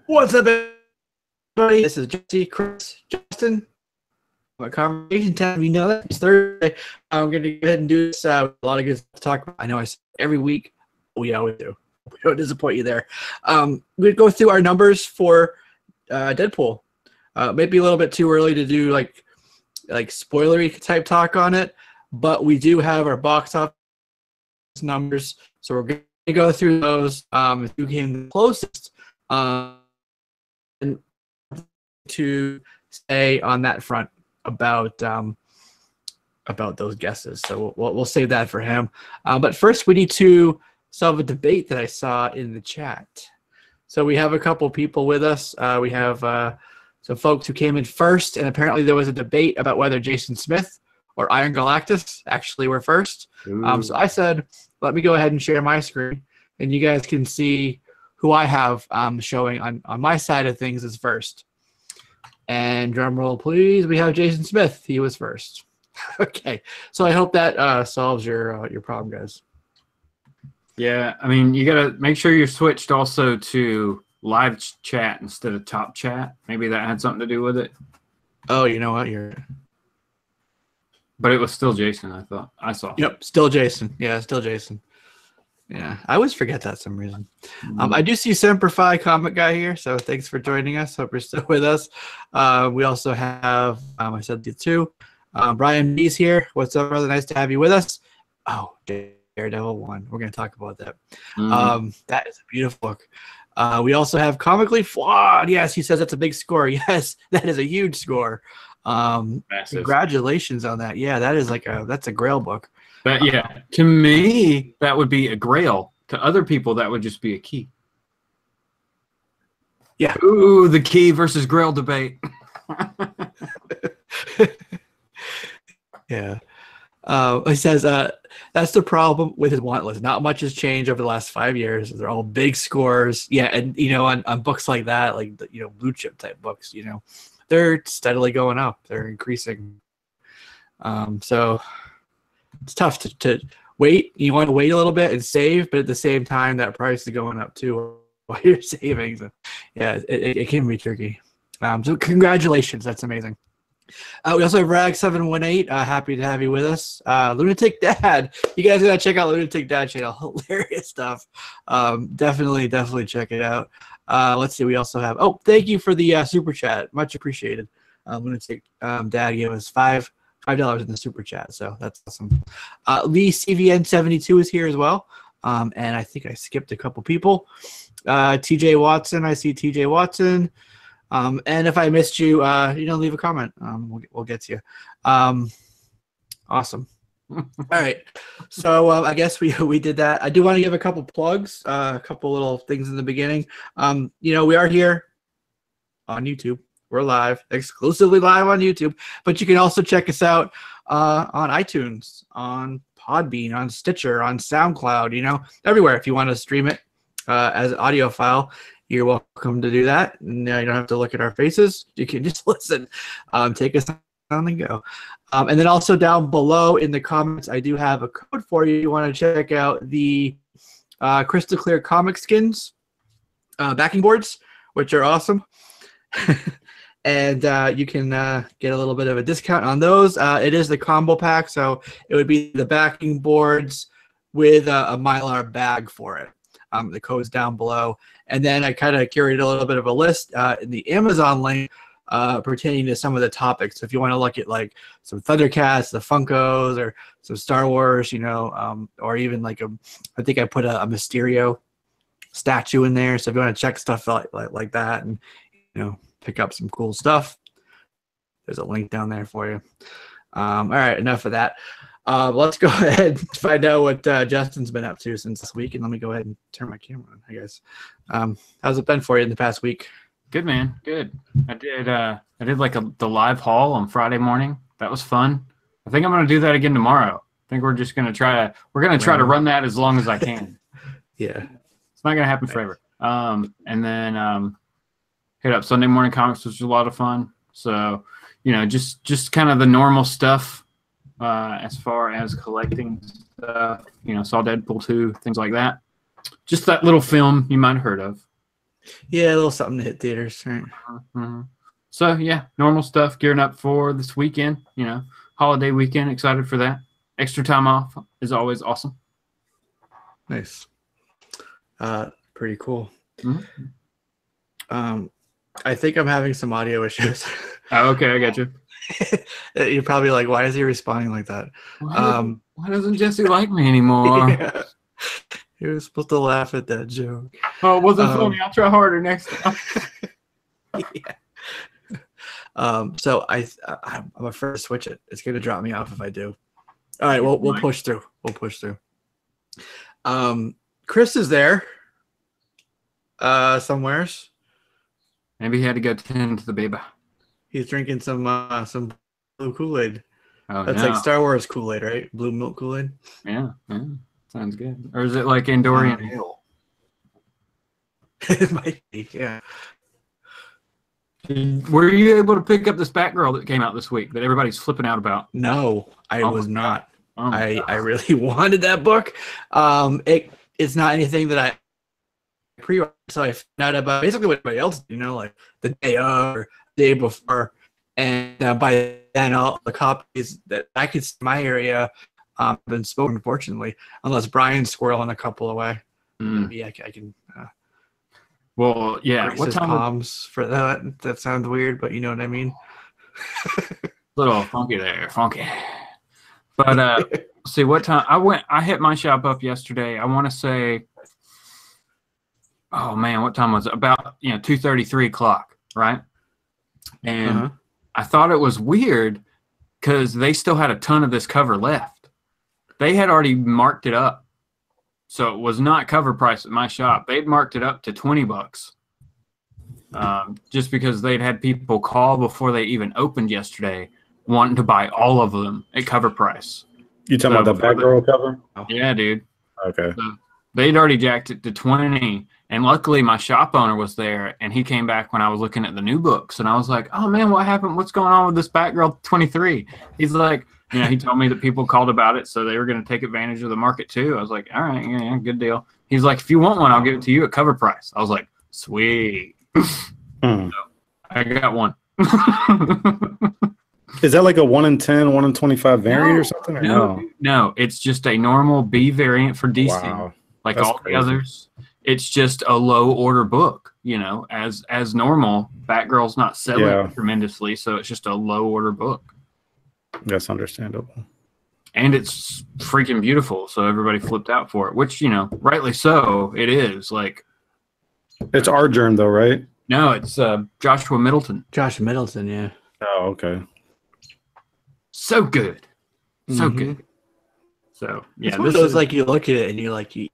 What's up, everybody? This is Jesse, Chris, Justin. My conversation time, you know that it's Thursday. I'm going to go ahead and do this. A lot of good stuff to talk about. I know I say every week. We always do. We don't disappoint you there. We'd go through our numbers for Deadpool. Maybe a little bit too early to do like spoilery type talk on it, but we do have our box office numbers, so we're going to go through those. If you came the closest, and to say on that front about those guesses. So we'll save that for him. But first, we need to solve a debate that I saw in the chat. So we have a couple people with us. We have some folks who came in first, and apparently there was a debate about whether Jason Smith or Iron Galactus actually were first. So I said, let me go ahead and share my screen, and you guys can see who I have showing on my side of things as first. And drum roll, please. We have Jason Smith. He was first. Okay, so I hope that solves your problem, guys. Yeah, I mean, you gotta make sure you're switched also to live chat instead of top chat. Maybe that had something to do with it. Oh, you know what? But it was still Jason. I saw. Yep, still Jason. Yeah, still Jason. Yeah, I always forget that for some reason. I do see Semper Fi Comic Guy here, so thanks for joining us. Hope you're still with us. We also have, I said the two, Brian B's here. What's up, brother? Nice to have you with us. Oh, Daredevil 1. We're going to talk about that. That is a beautiful book. We also have Comically Flawed. Yes, he says that's a big score. Yes, that is a huge score. Congratulations on that. Yeah, that is that's a Grail book. Yeah, to me, that would be a Grail. To other people, that would just be a key. Yeah. Ooh, the key versus Grail debate. Yeah. He says that's the problem with his want list. Not much has changed over the last 5 years. They're all big scores. Yeah, and on books like that, like blue chip type books, they're steadily going up. They're increasing. So it's tough to wait. You want to wait a little bit and save, but at the same time, that price is going up too while you're saving. So, yeah, it can be tricky. So congratulations. That's amazing. We also have Rag718. Happy to have you with us. Lunatic Dad. You guys gotta check out Lunatic Dad channel. Hilarious stuff. Definitely check it out. Let's see. We also have. Oh, thank you for the super chat. Much appreciated. Lunatic Dad gave us $5 in the super chat, so that's awesome. Lee CVN72 is here as well. And I think I skipped a couple people. TJ Watson. I see TJ Watson. And if I missed you, leave a comment. We'll get to you. Awesome. All right. So I guess we did that. I do want to give a couple plugs, a couple little things in the beginning. We are here on YouTube. We're live, exclusively live on YouTube. But you can also check us out on iTunes, on Podbean, on Stitcher, on SoundCloud, everywhere. If you want to stream it as an audio file, you're welcome to do that. No, you don't have to look at our faces. You can just listen. Take us on the go. And then also down below in the comments, I do have a code for you. You want to check out the Crystal Clear Comic Skins backing boards, which are awesome. And you can get a little bit of a discount on those. It is the combo pack, so it would be the backing boards with a mylar bag for it. The code's down below. And then I kind of curated a little bit of a list in the Amazon link pertaining to some of the topics. So if you want to look at like some ThunderCats, the Funkos, or some Star Wars, or even I think I put a Mysterio statue in there. So if you want to check stuff like that and, pick up some cool stuff, there's a link down there for you. All right, enough of that. Let's go ahead and find out what Justin's been up to since this week, and let me go ahead and turn my camera on, I guess. How's it been for you in the past week? Good, man. Good. I did the live haul on Friday morning. That was fun. I think I'm gonna do that again tomorrow. I think we're just gonna try to run that as long as I can. Yeah. It's not gonna happen forever. And then hit up Sunday Morning Comics, which was a lot of fun. So, just kind of the normal stuff as far as collecting stuff. Saw Deadpool 2, things like that. Just that little film you might have heard of. Yeah, a little something to hit theaters. Right. So yeah, normal stuff. Gearing up for this weekend. You know, holiday weekend. Excited for that. Extra time off is always awesome. Nice. Pretty cool. Mm-hmm. I think I'm having some audio issues. Oh, okay, I got you. You're probably like, why is he responding like that? Why doesn't Jesse like me anymore? Yeah. He was supposed to laugh at that joke. Oh, it wasn't funny. I'll try harder next time. Yeah. So I'm afraid to switch it. It's gonna drop me off if I do. All right, we'll push through. We'll push through. Chris is there. Somewheres. Maybe he had to go tend to the baby. He's drinking some blue Kool-Aid. Oh, That's like Star Wars Kool-Aid, right? Blue milk Kool-Aid. Yeah. Sounds good. Or is it like Andorian ale? It might be, yeah. Were you able to pick up this Batgirl that came out this week that everybody's flipping out about? No, I was not. Oh I really wanted that book. It's not anything that I pre-ordered, so I found out about basically what everybody else did, like the day of or the day before. And by then, all the copies that I could see in my area have been spoken, unfortunately, unless Brian's squirreling a couple away. Maybe I can. Well, yeah. What time palms for that? That sounds weird, but you know what I mean. Little funky there, funky. But see, what time I hit my shop up yesterday. I want to say, oh man, what time was it? About 2:30, 3 o'clock, right? And I thought it was weird because they still had a ton of this cover left. They had already marked it up. So it was not cover price at my shop. They'd marked it up to $20, just because they'd had people call before they even opened yesterday, wanting to buy all of them at cover price. You talking about the Batgirl cover? Yeah, dude. Okay. So they'd already jacked it to 20, and luckily my shop owner was there, and he came back when I was looking at the new books, and I was like, "Oh man, what happened? What's going on with this Batgirl 23?" He's like, he told me that people called about it, so they were going to take advantage of the market too. I was like, all right, yeah, good deal. He's like, if you want one, I'll give it to you at cover price. I was like, sweet. So I got one. Is that like a 1 in 10, 1 in 25 variant or something? Or no, it's just a normal B variant for DC. Wow. Like all the others. It's just a low order book, as normal. Batgirl's not selling tremendously, so it's just a low order book. That's understandable. And it's freaking beautiful, so everybody flipped out for it, which, rightly so, it is. Like, it's our germ, though, right? No, it's Joshua Middleton. Josh Middleton, yeah. Oh, okay. So good. So good. So, yeah. It's one of those, like, you look at it and you're like, it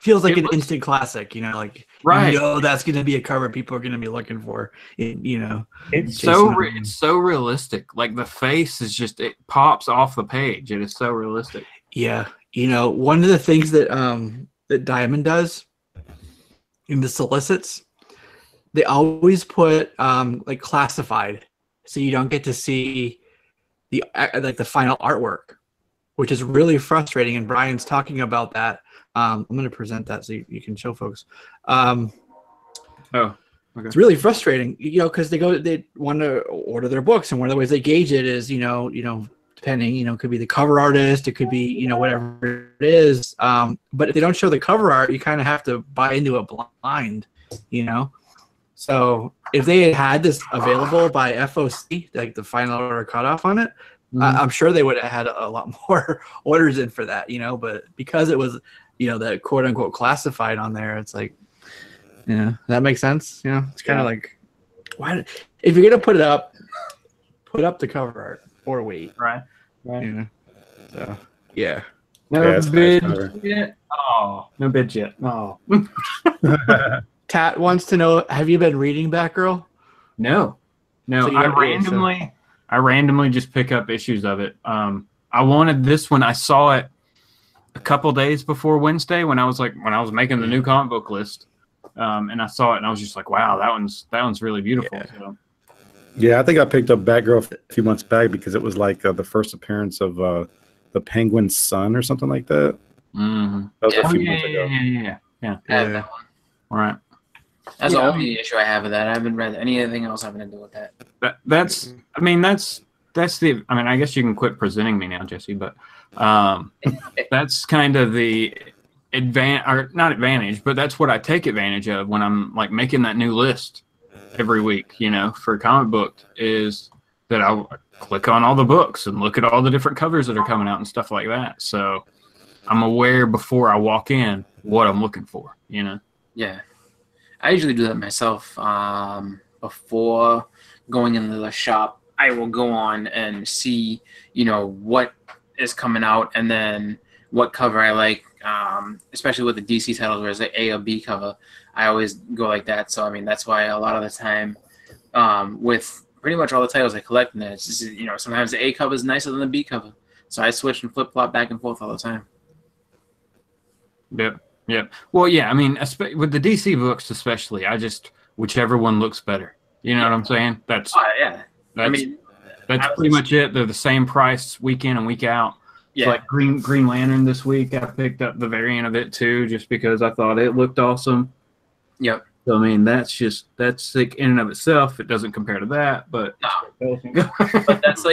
feels like an instant classic, like, right. That's going to be a cover people are going to be looking for, It's so realistic. Like, the face is just, it pops off the page. It is so realistic. Yeah. One of the things that that Diamond does in the solicits, they always put like classified, so you don't get to see the final artwork, which is really frustrating. And Brian's talking about that. I'm going to present that so you can show folks. Okay. It's really frustrating, because they want to order their books, and one of the ways they gauge it is, depending, it could be the cover artist, it could be, whatever it is. But if they don't show the cover art, you kind of have to buy into it blind, So if they had this available by FOC, like the final order cutoff on it, I'm sure they would have had a lot more orders in for that, but because it was, that quote unquote classified on there, it's like, that makes sense. It's kind of like, why, if you're going to put up the cover art or wait. Right. So, yeah. No bid yet. Oh, no bid yet. Oh. Tat wants to know, have you been reading Batgirl? No. So I randomly just pick up issues of it. I wanted this one. I saw it a couple days before Wednesday when I was making the new comic book list, and I saw it and I was just like, wow, that one's really beautiful. Yeah. So. Yeah, I think I picked up Batgirl a few months back because it was like the first appearance of the Penguin's son or something like that. Mm-hmm. That was a few months ago. Yeah. That one. All right. That's the only issue I have with that. I haven't read anything else having to do with that. That's the. I mean, I guess you can quit presenting me now, Jesse. But that's kind of the not advantage, but that's what I take advantage of when I'm like making that new list every week. You know, for a comic book, is that I'll click on all the books and look at all the different covers that are coming out and stuff like that. So I'm aware before I walk in what I'm looking for. You know. Yeah. I usually do that myself. Before going into the shop, I will go on and see, you know, what is coming out and then what cover I like, especially with the DC titles where it's an A or B cover. I always go like that. So, I mean, that's why a lot of the time with pretty much all the titles I collect, and it's just, you know, sometimes the A cover is nicer than the B cover. So I switch and flip-flop back and forth all the time. Yep. Yeah. Well, yeah. I mean, with the DC books, especially, I just whichever one looks better. You know what I'm saying? That's that's pretty much it. They're the same price week in and week out. Yeah. So like Green Lantern this week, I picked up the variant of it too, just because I thought it looked awesome. Yep. So I mean, that's sick in and of itself. It doesn't compare to that, but but that's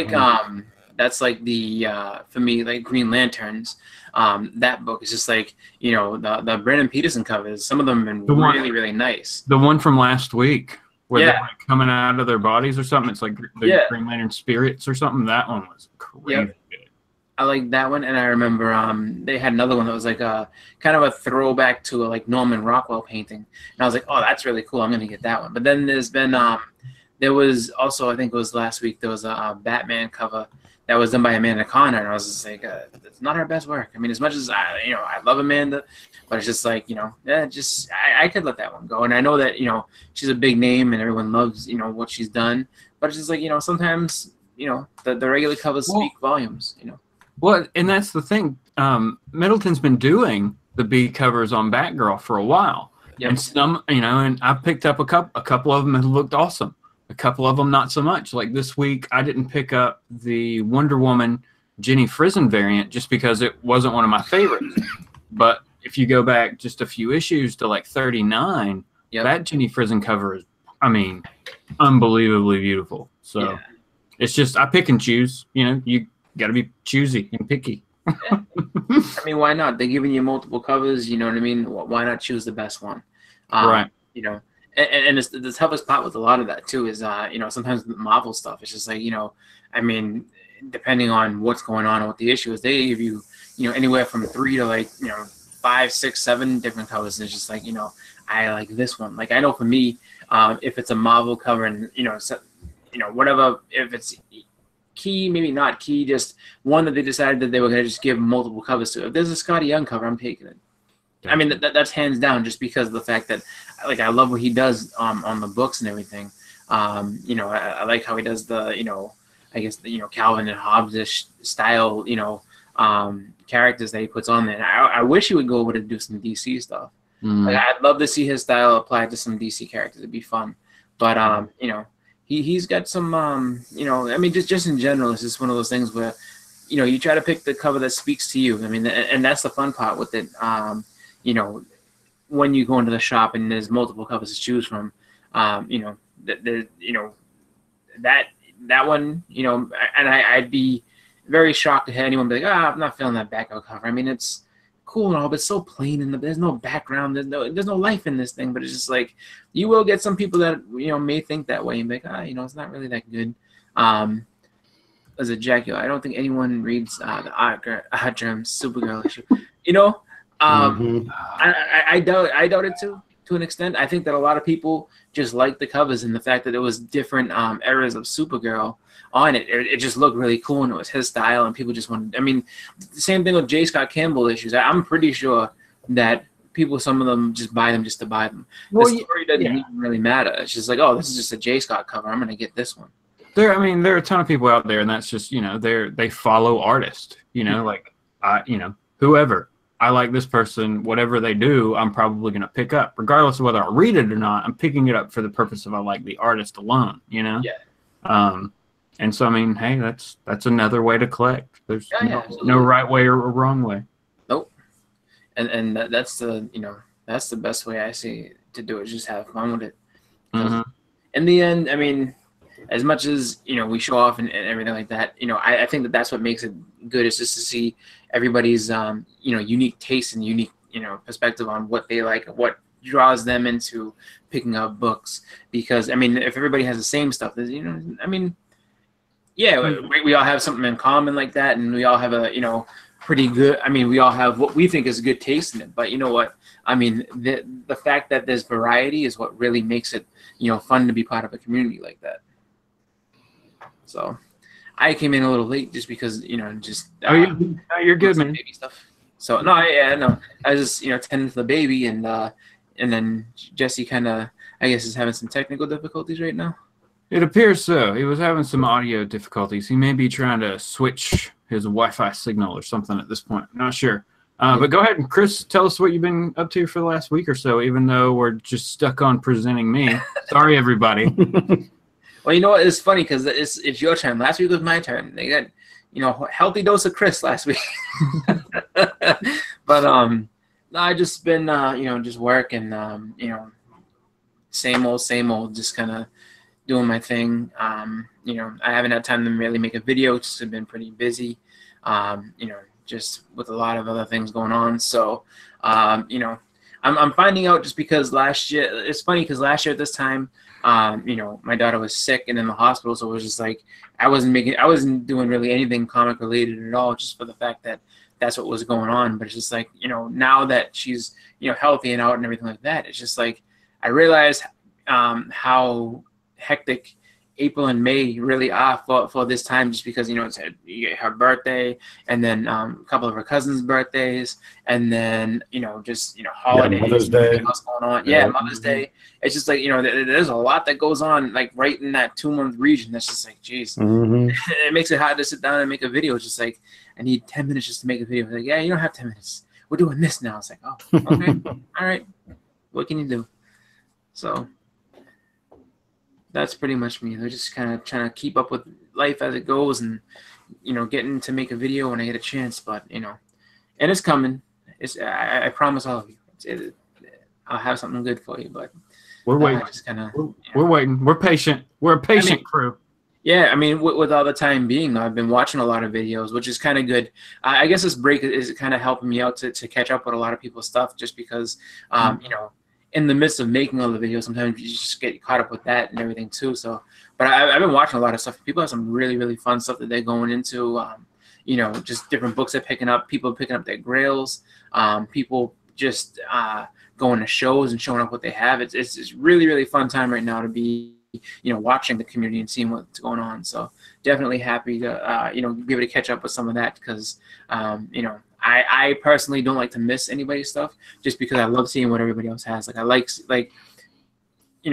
like the for me, like Green Lanterns. That book is just like, you know, the Brandon Peterson covers. Some of them have been really nice. The one from last week where they're like coming out of their bodies or something. It's like the Green Lantern spirits or something. That one was crazy good. I like that one, and I remember they had another one that was like a kind of a throwback to a like Norman Rockwell painting, and I was like, oh, that's really cool. I'm gonna get that one. But then there's been there was also, I think it was last week, there was a Batman cover that was done by Amanda Conner, and I was just like, it's not her best work. I mean, as much as I love Amanda, but it's just like, I could let that one go. And I know that, she's a big name and everyone loves, what she's done, but it's just like, sometimes, the regular covers speak volumes, Well, and that's the thing. Middleton's been doing the B covers on Batgirl for a while, and some, and I picked up a couple of them that looked awesome. A couple of them not so much. Like this week, I didn't pick up the Wonder Woman Jenny Frison variant just because it wasn't one of my favorites. But if you go back just a few issues to like 39, that Jenny Frison cover is, I mean, unbelievably beautiful. So it's just, I pick and choose. You got to be choosy and picky. I mean, why not? They're giving you multiple covers. You know what I mean? Why not choose the best one? Right. And it's the toughest part with a lot of that too is sometimes the Marvel stuff. It's just like I mean, depending on what's going on and what the issue is, they give you anywhere from 3 to like 5, 6, 7 different covers. And it's just like I like this one. Like I know for me, if it's a Marvel cover and whatever, if it's key, maybe not key, just one that they decided that they were gonna just give multiple covers to. If there's a Scotty Young cover, I'm taking it. I mean, that's hands down, just because of the fact that, like, I love what he does on the books and everything. I like how he does the, I guess, Calvin and Hobbes-ish style, characters that he puts on there. And I wish he would go over to do some DC stuff. Like, I'd love to see his style applied to some DC characters. It'd be fun. But, he's got some, I mean, just in general, it's just one of those things where, you try to pick the cover that speaks to you. I mean, and that's the fun part with it. When you go into the shop and there's multiple covers to choose from, that one, and I'd be very shocked to have anyone be like, I'm not feeling that Batgirl cover. I mean, it's cool and all, but it's so plain and there's no background, there's no life in this thing. But it's just like, you will get some people that may think that way and be like, it's not really that good. As a Jackie, I don't think anyone reads the Art Germ Supergirl issue. I doubt it to an extent. I think that a lot of people just like the covers and the fact that it was different eras of Supergirl on it. It just looked really cool and it was his style and people just wanted. I mean, the same thing with J. Scott Campbell issues. I'm pretty sure that people, some of them just buy them just to buy them. Well, the story doesn't even really matter. It's just like, oh, this is just a J. Scott cover. I'm gonna get this one. There are a ton of people out there, and that's just they follow artists. Like whoever. I like this person, whatever they do, I'm probably going to pick up. Regardless of whether I read it or not, I'm picking it up for the purpose of I like the artist alone, Yeah. And so, I mean, hey, that's another way to collect. There's no right way or wrong way. Nope. And that's the, that's the best way I see to do it. Just have fun with it. In the end, I mean, as much as we show off and everything like that, I think that that's what makes it good, is just to see everybody's unique taste and unique perspective on what they like, what draws them into picking up books. Because I mean, if everybody has the same stuff, I mean, yeah, we all have something in common like that, and we all have a pretty good. I mean, we all have what we think is good taste in it. But you know what? I mean, the fact that there's variety is what really makes it fun to be part of a community like that. So, I came in a little late just because you're good, man. Baby stuff. So no, I was just tending to the baby, and then Jesse kind of, I guess, is having some technical difficulties right now. It appears so. He was having some audio difficulties. He may be trying to switch his Wi-Fi signal or something at this point. I'm not sure. But go ahead and Chris, tell us what you've been up to for the last week or so, even though we're just stuck on presenting me. Sorry, everybody. Well, you know what? It's funny because it's your turn. Last week was my turn. They got healthy dose of Chris last week. But no, I just been just work and same old, just kind of doing my thing. I haven't had time to really make a video. Just have been pretty busy. Just with a lot of other things going on. So I'm finding out just because last year, it's funny because last year at this time, my daughter was sick and in the hospital, so it was just like I wasn't doing really anything comic related at all, just for the fact that that's what was going on. But it's just like now that she's healthy and out and everything like that, it's just like I realized how hectic April and May really are for this time, just because it's her birthday, and then a couple of her cousins' birthdays, and then holidays, Mother's Day, what's going on, Mother's Day. It's just like there's a lot that goes on like right in that 2-month region. That's just like, geez, it makes it hard to sit down and make a video. It's just like I need 10 minutes just to make a video. Like, yeah, you don't have 10 minutes. We're doing this now. It's like, oh, okay, all right, what can you do? So that's pretty much me. They're just kind of trying to keep up with life as it goes, and getting to make a video when I get a chance. But and it's coming. I promise all of you, I'll have something good for you. But we're waiting. We're waiting. We're patient. We're a patient crew. Yeah, I mean, with all the time being, I've been watching a lot of videos, which is kind of good. I guess this break is kind of helping me out to catch up with a lot of people's stuff, just because in the midst of making all the videos, sometimes you just get caught up with that and everything too. So, but I've been watching a lot of stuff. People have some really, really fun stuff that they're going into. Just different books they're picking up. People picking up their grails. People just going to shows and showing off what they have. It's really, really fun time right now to be watching the community and seeing what's going on. So definitely happy to be able to catch up with some of that, because I personally don't like to miss anybody's stuff, just because I love seeing what everybody else has. Like I like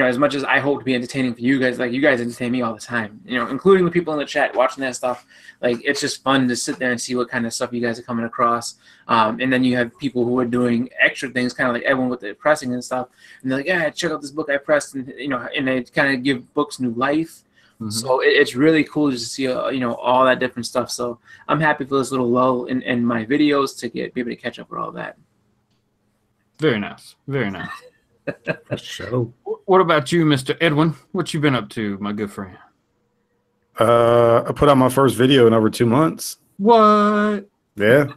as much as I hope to be entertaining for you guys, like you guys entertain me all the time, including the people in the chat watching that stuff. Like it's just fun to sit there and see what kind of stuff you guys are coming across. And then you have people who are doing extra things, kind of like everyone with the pressing and stuff. And they're like, yeah, check out this book I pressed, and and they kind of give books new life. So it's really cool just to see all that different stuff. So I'm happy for this little lull in my videos to be able to catch up with all that. Very nice. Very nice. Show. What about you, Mr. Edwin? What you been up to, my good friend? I put out my first video in over 2 months. What? Yeah.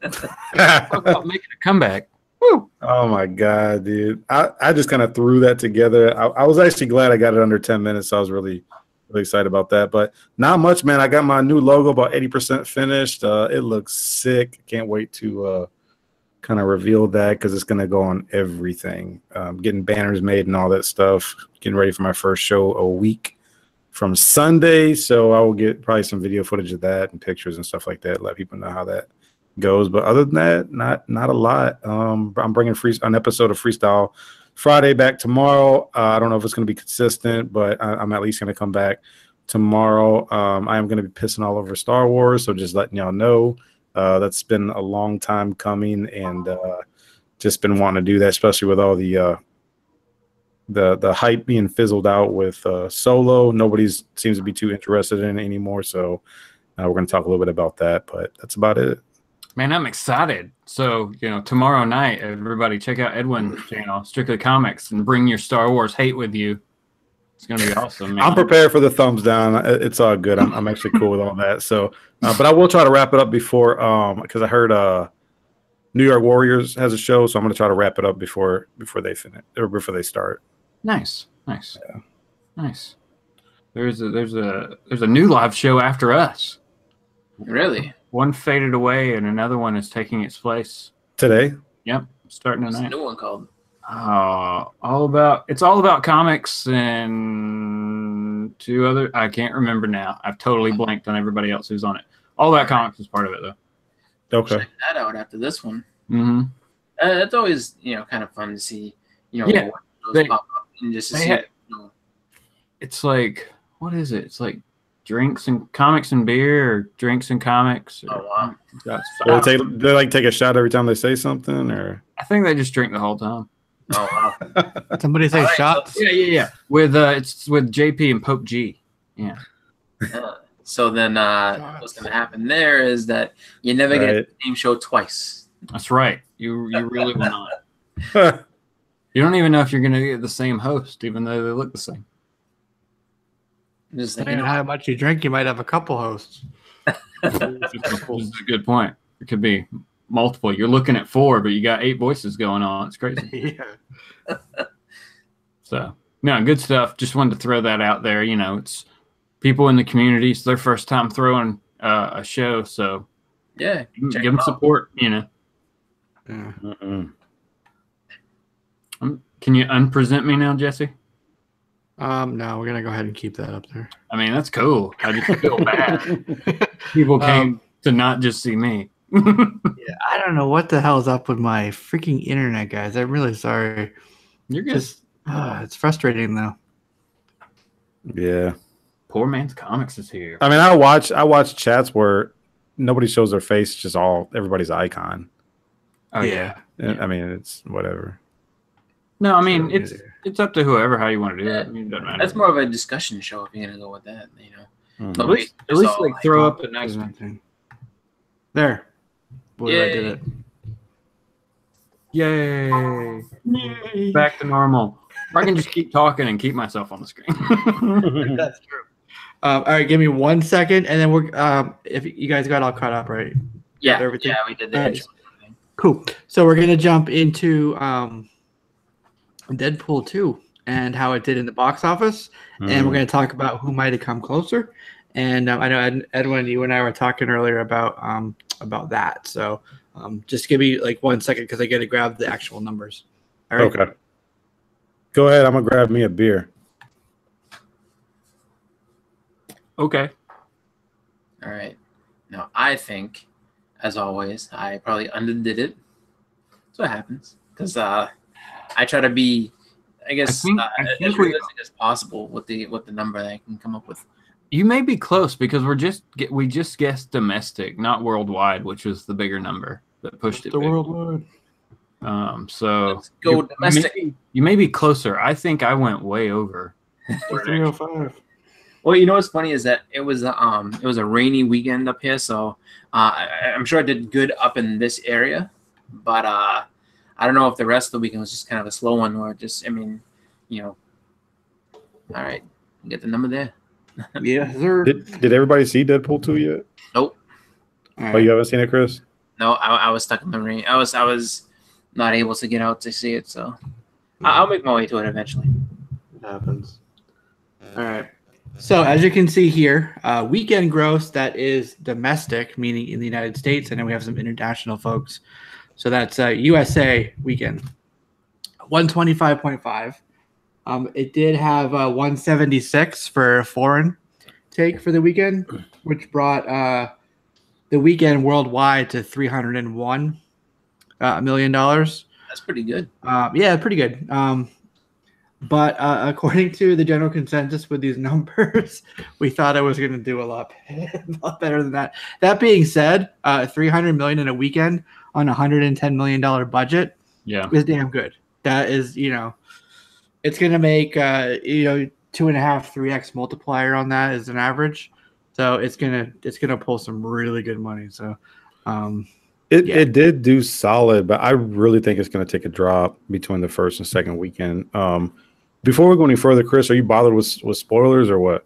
Talk about making a comeback. Woo. Oh my God, dude. I just kind of threw that together. I was actually glad I got it under 10 minutes. So I was really excited about that. But not much, man. I got my new logo about 80% finished. It looks sick. Can't wait to kind of reveal that, because it's going to go on everything. Getting banners made and all that stuff. Getting ready for my first show a week from Sunday. So I will get probably some video footage of that and pictures and stuff like that. Let people know how that goes. But other than that, not a lot. I'm bringing an episode of Freestyle Friday back tomorrow. I don't know if it's going to be consistent, but I'm at least going to come back tomorrow. I am going to be pissing all over Star Wars, so just letting y'all know. That's been a long time coming, and just been wanting to do that, especially with all the hype being fizzled out with Solo. Nobody seems to be too interested in it anymore, so we're going to talk a little bit about that, but that's about it. Man, I'm excited. So, tomorrow night, everybody check out Edwin's channel, Strictly Comics, and bring your Star Wars hate with you. It's going to be awesome, man. I'm prepared for the thumbs down. It's all good. I'm actually cool with all that. So, but I will try to wrap it up before, because I heard New York Warriors has a show, so I'm going to try to wrap it up before they finish or before they start. Nice. Yeah. Nice. There's a new live show after us. Really? One faded away, and another one is taking its place Today? Yep, starting What's the tonight. new one called? It's all about comics and two other. I can't remember now. I've totally blanked on everybody else who's on it. All About Comics is part of it, though. Okay. Check that out after this one. Mm-hmm. It's always kind of fun to see Yeah, what shows pop up and just to see. It's like, what is it? It's like drinks and comics and beer, or drinks and comics. Oh wow! Do they like take a shot every time they say something, or? I think they just drink the whole time. Oh wow! Somebody say Right, shots. Yeah. With it's with JP and Pope G. Yeah. So then, what's going to happen there is that you never get the same show twice. That's right. You really will not. You don't even know if you're going to get the same host, even though they look the same. Just Depending on how much you drink, you might have a couple hosts. This is a good point. It could be multiple. You're looking at 4, but you got 8 voices going on. It's crazy. Yeah. So, no, good stuff. Just wanted to throw that out there. It's people in the community. It's their first time throwing a show. So, yeah, give them support, Yeah. Can you unpresent me now, Jesse? No, we're gonna go ahead and keep that up there. I mean, that's cool. I just feel bad. People came to not just see me. Yeah, I don't know what the hell's up with my freaking internet, guys. I'm really sorry. You're good. It's frustrating though. Yeah. Poor Man's Comics is here. I mean, I watch chats where nobody shows their face, just everybody's icon. Oh yeah. I mean, it's whatever. No, I mean it's up to whoever how you want to do it. I mean, it doesn't matter. That's more of a discussion show if you're gonna go with that. Mm-hmm. At least like throw up a nice thing. There. Boy, I did it. Yay! Back to normal. Or I can just keep talking and keep myself on the screen. That's true. All right, give me 1 second, and then we're if you guys got all caught up, right? Yeah, everything. Yeah, we did the intro. Cool. So we're gonna jump into Deadpool 2 and how it did in the box office, and we're gonna talk about who might have come closer. And I know Edwin, you and I were talking earlier about that. So just give me like 1 second because I got to grab the actual numbers. All right. Okay. Go ahead. I'm gonna grab me a beer. Okay. All right. Now, I think, as always, I probably underdid it. That's what happens. Because I try to be, I guess, as realistic as possible with the number that I can come up with. You may be close because we just guessed domestic, not worldwide, which was the bigger number that pushed it. The worldwide. So let's go domestic. You may be closer. I think I went way over. 305. Well, you know what's funny is that it was a rainy weekend up here, so I'm sure I did good up in this area, but I don't know if the rest of the weekend was just kind of a slow one or just all right, get the number there. Yeah, sir. Did everybody see Deadpool 2 yet? Nope. Oh, you haven't seen it, Chris? No, I was stuck in the rain. I was not able to get out to see it, so I'll make my way to it eventually. It happens. All right. So as you can see here, weekend gross that is domestic, meaning in the United States, and then we have some international folks. So that's USA weekend, 125.5. It did have 176 for foreign take for the weekend, which brought the weekend worldwide to $301 million. That's pretty good. Yeah, pretty good. But according to the general consensus with these numbers, we thought it was going to do a lot better than that. That being said, $300 million in a weekend on a $110 million budget is damn good. That is, it's going to make, 2.5, 3x multiplier on that as an average. So it's gonna pull some really good money. So It did do solid, but I really think it's going to take a drop between the first and second weekend. Before we go any further, Chris, are you bothered with spoilers or what?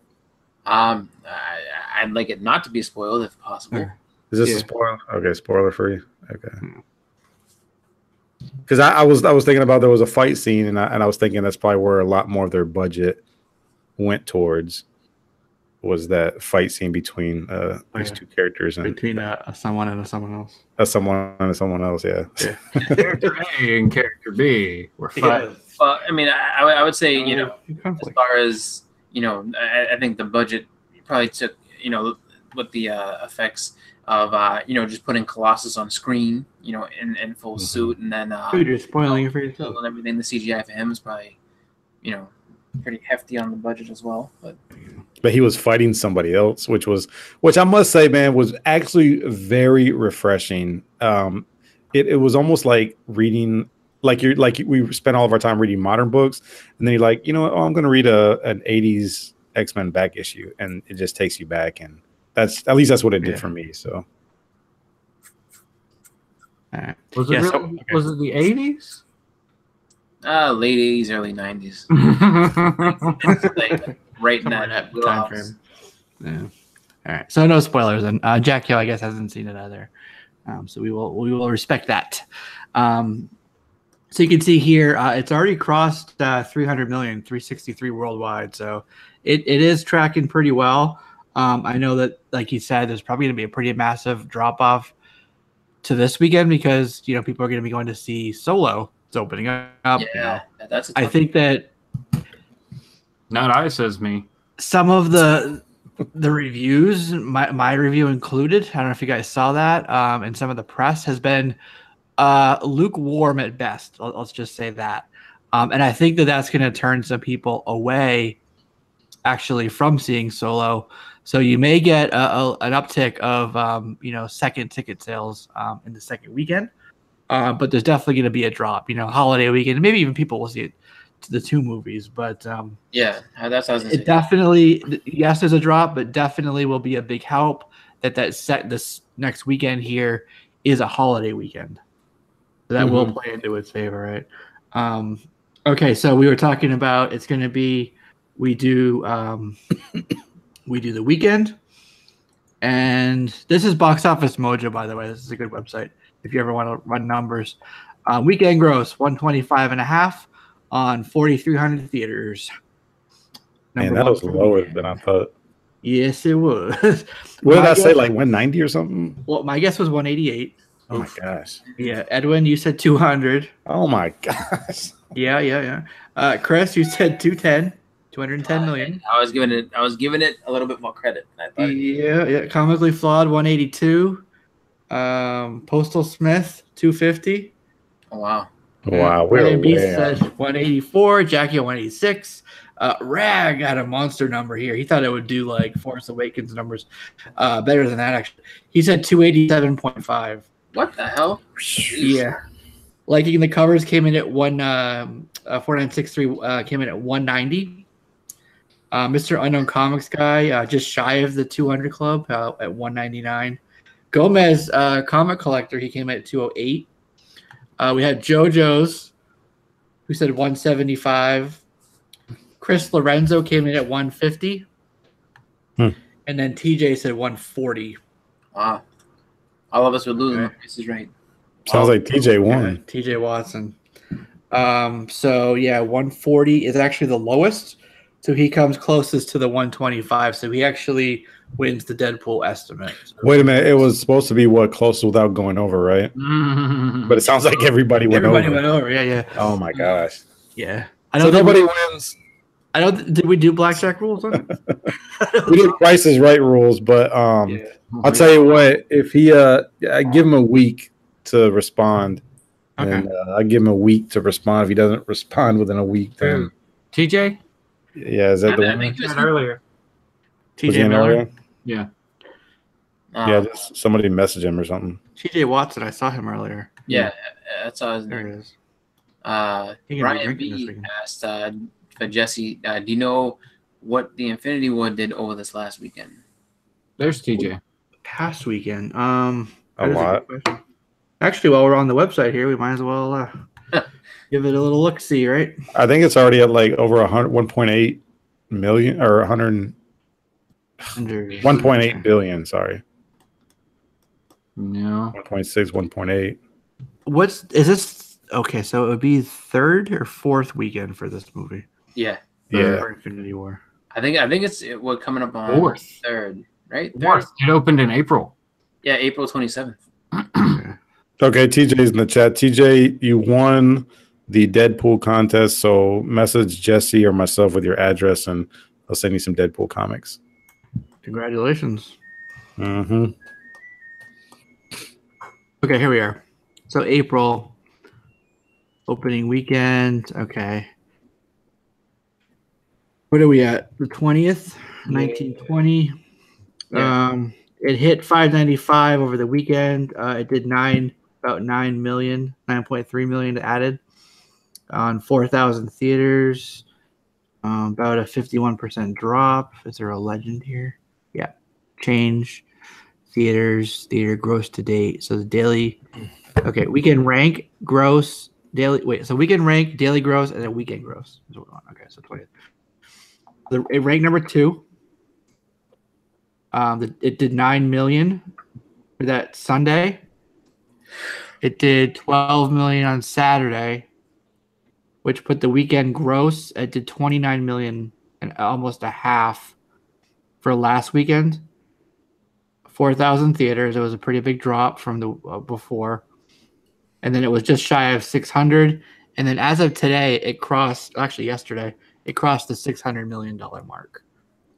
I'd like it not to be spoiled if possible. Is this a spoiler? Okay, spoiler free. Okay. Because I was thinking about there was a fight scene, and I was thinking that's probably where a lot more of their budget went towards, was that fight scene between these two characters, and between someone and someone else. Someone else, yeah. Character A and character B were fighting. Well, I mean, I would say, as far as, I think the budget probably took, with the effects of, just putting Colossus on screen, in full suit, and then dude, you're spoiling it for yourself. And everything. The CGI for him is probably, pretty hefty on the budget as well. But he was fighting somebody else, which I must say, man, was actually very refreshing. It was almost like reading. Like we spent all of our time reading modern books, and then you're like, I'm going to read an '80s X-Men back issue, and it just takes you back, and that's what it did for me. So, was it the '80s? Late '80s, early '90s. Right in that time frame. Yeah. All right. So no spoilers, and Jack Hill, I guess, hasn't seen it either. So we will respect that. So you can see here, it's already crossed 300 million, 363 worldwide. So it is tracking pretty well. I know that, like you said, there's probably going to be a pretty massive drop off to this weekend because people are going to be going to see Solo. It's opening up. Yeah, that's. I think that. Not I, says me. Some of the reviews, my review included. I don't know if you guys saw that. And some of the press has been lukewarm at best. Let's just say that. And I think that that's going to turn some people away, actually, from seeing Solo. So you may get an uptick of second ticket sales in the second weekend. But there's definitely going to be a drop. Holiday weekend, maybe even people will see it to the two movies. But yeah, that's how it definitely. Yes, there's a drop, but definitely will be a big help that this next weekend here is a holiday weekend. So that will play into its favor, right? Okay, so we were talking about it's going to be we do the weekend, and this is Box Office Mojo, by the way. This is a good website if you ever want to run numbers. Weekend gross 125.5 on 4,300 theaters. Man, that was lower than I thought. Yes, it was. What did I say? Like 190 or something? Well, my guess was 188. Oh my gosh. Yeah, Edwin, you said 200. Oh my gosh. Yeah. Chris, you said 210 million. I was giving it a little bit more credit than I thought. Yeah. Comically Flawed 182. Postal Smith 250. Oh wow. Wow, we're Beast says 184. Jackie 186. Rag got a monster number here. He thought it would do like Force Awakens numbers. Better than that, actually. He said 287.5. What the hell? Yeah. Liking the Covers came in at 4963 came in at 190. Mr. Unknown Comics guy just shy of the 200 club at 199. Gomez Comic Collector, he came in at 208. We had JoJo's, who said 175. Chris Lorenzo came in at 150. And then TJ said 140. Wow. All of us would lose. Okay. This is right. Sounds like TJ won. Yeah, TJ Watson. So, yeah, 140 is actually the lowest. So he comes closest to the 125. So he actually wins the Deadpool estimate. Wait a minute. It was supposed to be close without going over, right? But it sounds like everybody went over. Everybody went over, yeah. Oh, my gosh. Yeah. So nobody wins. Did we do blackjack rules on it? We did Price is Right rules, but I'll tell you what, if he I give him a week to respond. Okay. And I give him a week to respond. If he doesn't respond within a week, then TJ? Yeah, is that the one? I think it was earlier. TJ Miller? Yeah. Just somebody message him or something. TJ Watson, I saw him earlier. Yeah, that's how there it is. Brian B asked for Jesse, do you know what the Infinity War did over this last weekend? There's TJ. Past weekend. A lot. Actually, while we're on the website here, we might as well give it a little look-see, right? I think it's already at like over 1.8 million or 1.8 billion. Sorry, No. 1.6, 1.8. Is this? Okay, so it would be third or fourth weekend for this movie. Yeah. Yeah. For Infinity War. I think we're coming up on Fourth. third, right? Fourth. It opened in April. Yeah, April 27th. Okay, TJ's in the chat. TJ, you won the Deadpool contest, so message Jesse or myself with your address, and I'll send you some Deadpool comics. Congratulations. Mm-hmm. Okay, here we are. So April opening weekend. Okay. What are we at? The 20th, 1920. Yeah. It hit 595 over the weekend. It did about 9 million, 9.3 million added on 4,000 theaters. About a 51% drop. Is there a legend here? Yeah. Change. Theater gross to date. So the daily. Okay, weekend rank, gross, daily. Wait, so weekend rank, daily gross, and then weekend gross. Okay, so 20th. It ranked number 2. It did 9 million for that Sunday. It did 12 million on Saturday, which put the weekend gross. It did 29 million and almost a half for last weekend. 4,000 theaters. It was a pretty big drop from the before. And then it was just shy of 600. And then as of today, yesterday, it crossed the $600 million mark.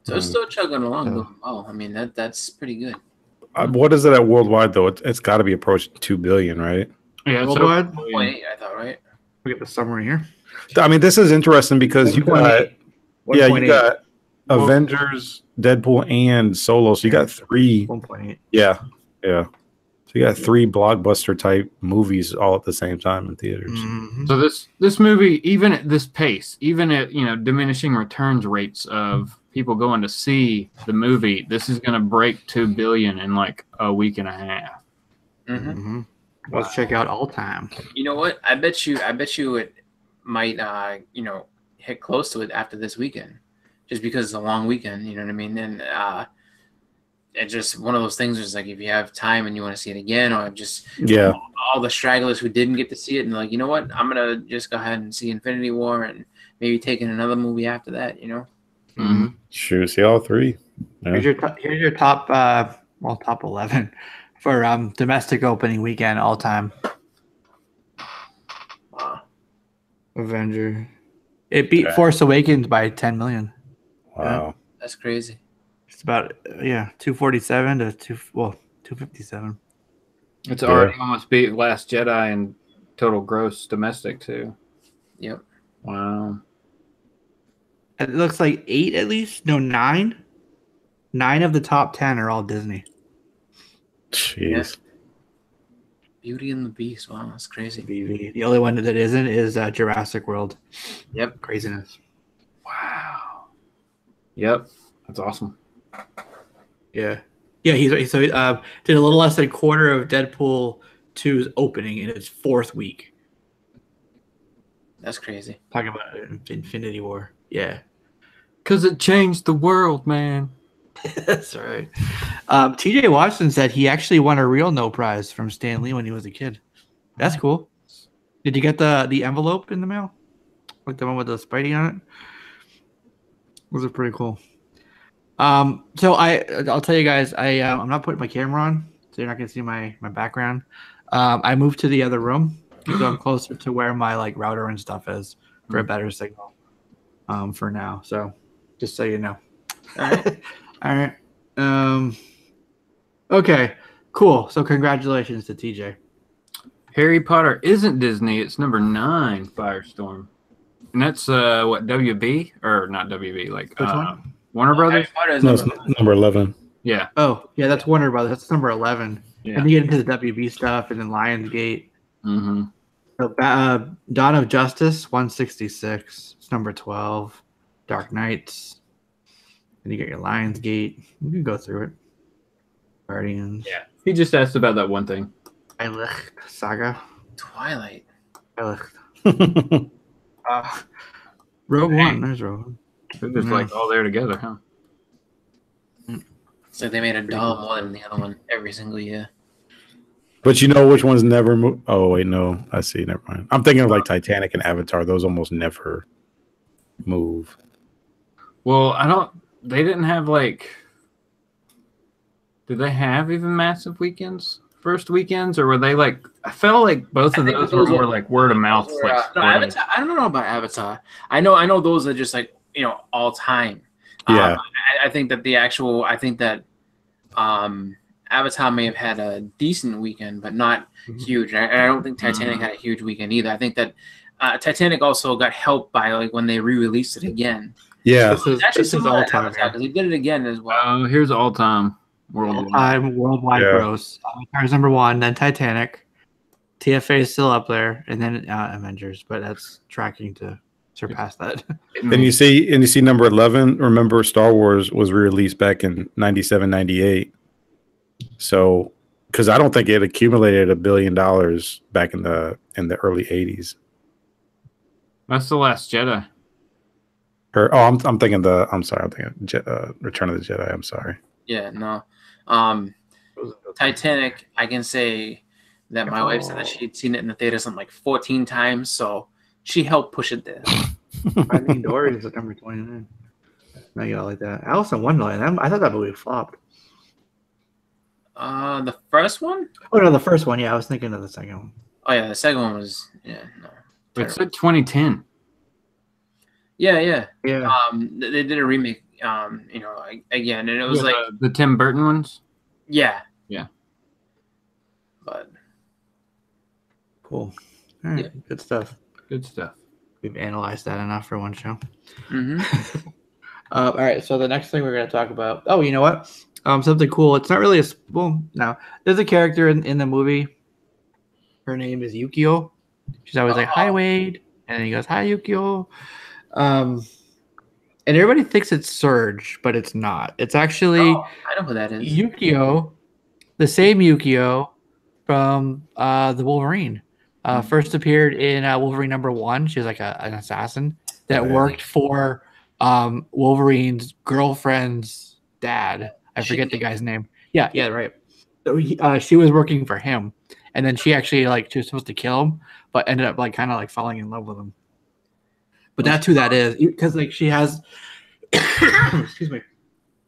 So it's still chugging along. Going well. I mean, that's pretty good. What is it at worldwide, though? It's got to be approaching 2 billion, right? Yeah, it's worldwide. 1.8, I thought, right? We get the summary here. I mean, this is interesting because you got Avengers, Deadpool, and Solo. So you got 3. 1.8. Yeah. So you got 3 blockbuster type movies all at the same time in theaters. Mm-hmm. So this movie, even at this pace, even at diminishing returns rates of people going to see the movie, this is going to break 2 billion in like a week and a half. Mm-hmm. Mm-hmm. Let's check out all time. You know what? I bet you it might hit close to it after this weekend, just because it's a long weekend. You know what I mean? And it's just one of those things. Is like if you have time and you want to see it again, or just all the stragglers who didn't get to see it, and like, you know what? I'm gonna just go ahead and see Infinity War, and maybe take in another movie after that. Mm-hmm. Sure, see all 3. Yeah. Here's your top top 11 for domestic opening weekend all time. Wow. Avenger. It beat Force Awakens by 10 million. Wow. That's crazy. It's about 247 to 257. It's already almost beat Last Jedi in total gross domestic too. Yep. Wow. It looks like 8 at least. No, 9. 9 of the top 10 are all Disney. Jeez. Beauty and the Beast. Wow, that's crazy. The only one that isn't is Jurassic World. Yep. Craziness. Wow. Yep. That's awesome. Yeah. Yeah, he did a little less than a quarter of Deadpool 2's opening in its 4th week. That's crazy. Talking about Infinity War. Yeah. Because it changed the world, man. That's right. TJ Watson said he actually won a real no prize from Stan Lee when he was a kid. That's cool. Did you get the envelope in the mail? Like the one with the Spidey on it? Those are pretty cool. So I'll tell you guys, I'm not putting my camera on, so you're not gonna see my background. I moved to the other room, so I'm closer to where my like router and stuff is for a better signal. For now, so just so you know. All right. All right. Okay. Cool. So congratulations to TJ. Harry Potter isn't Disney. It's number 9, Firestorm, and that's what, WB or not WB? Like Which one? Warner Brothers. No, it's number 11. Yeah. Oh, yeah, that's Warner Brothers. That's number 11. Yeah. And you get into the WB stuff, and then Lionsgate. Mm-hmm. So, Dawn of Justice, 166. It's number 12. Dark Knights. And you get your Lionsgate. You can go through it. Guardians. Yeah. He just asked about that one thing. Twilight Saga. Twilight. Twilight. Rogue One. There's Rogue One. They're just like all there together, huh? So they made $1 more than the other one every single year. But you know which ones never move? Oh, wait, no. I see. Never mind. I'm thinking of like Titanic and Avatar. Those almost never move. Well, they didn't have like, did they have even massive weekends? First weekends? Or were they like, I felt like both of those were more like word of mouth. No, Avatar, I don't know about Avatar. I know those are just like, all time. Yeah. I think that Avatar may have had a decent weekend, but not huge. And I don't think Titanic had a huge weekend either. I think that Titanic also got helped by like when they re-released it again. Yeah, this is all time because they did it again as well. Here's all time worldwide gross. Avatar's #1, then Titanic. TFA is still up there, and then Avengers, but that's tracking to surpass that. And you see number 11. Remember, Star Wars was re-released back in 97, 98. So, because I don't think it accumulated $1 billion back in the early 80s. That's The Last Jedi. I'm thinking Return of the Jedi. I'm sorry. Yeah, no. Titanic, I can say that my wife said that she'd seen it in the theater something like 14 times, so she helped push it there. Finding Dory is at number 29. No, you all like that. Alice in Wonderland. I thought that movie flopped. The first one? Oh no, the first one. Yeah, I was thinking of the second one. Oh yeah, the second one was no. It said 2010. Yeah. They did a remake. Again, and it was the Tim Burton ones. Yeah. But cool. All right, good stuff. Good stuff. We've analyzed that enough for one show. Mm-hmm. All right, so the next thing we're going to talk about. Oh, you know what? Something cool. It's not really no. There's a character in the movie. Her name is Yukio. She's always like, "Hi, Wade," and then he goes, "Hi, Yukio." And everybody thinks it's Surge, but it's not. It's actually I know who that is. Yukio, the same Yukio from the Wolverine. First appeared in Wolverine #1. She was like an assassin that worked for Wolverine's girlfriend's dad. I forget the guy's name. Yeah, right. So she was working for him, and then she actually she was supposed to kill him, but ended up kind of falling in love with him. But that's who that is, because she has, excuse me,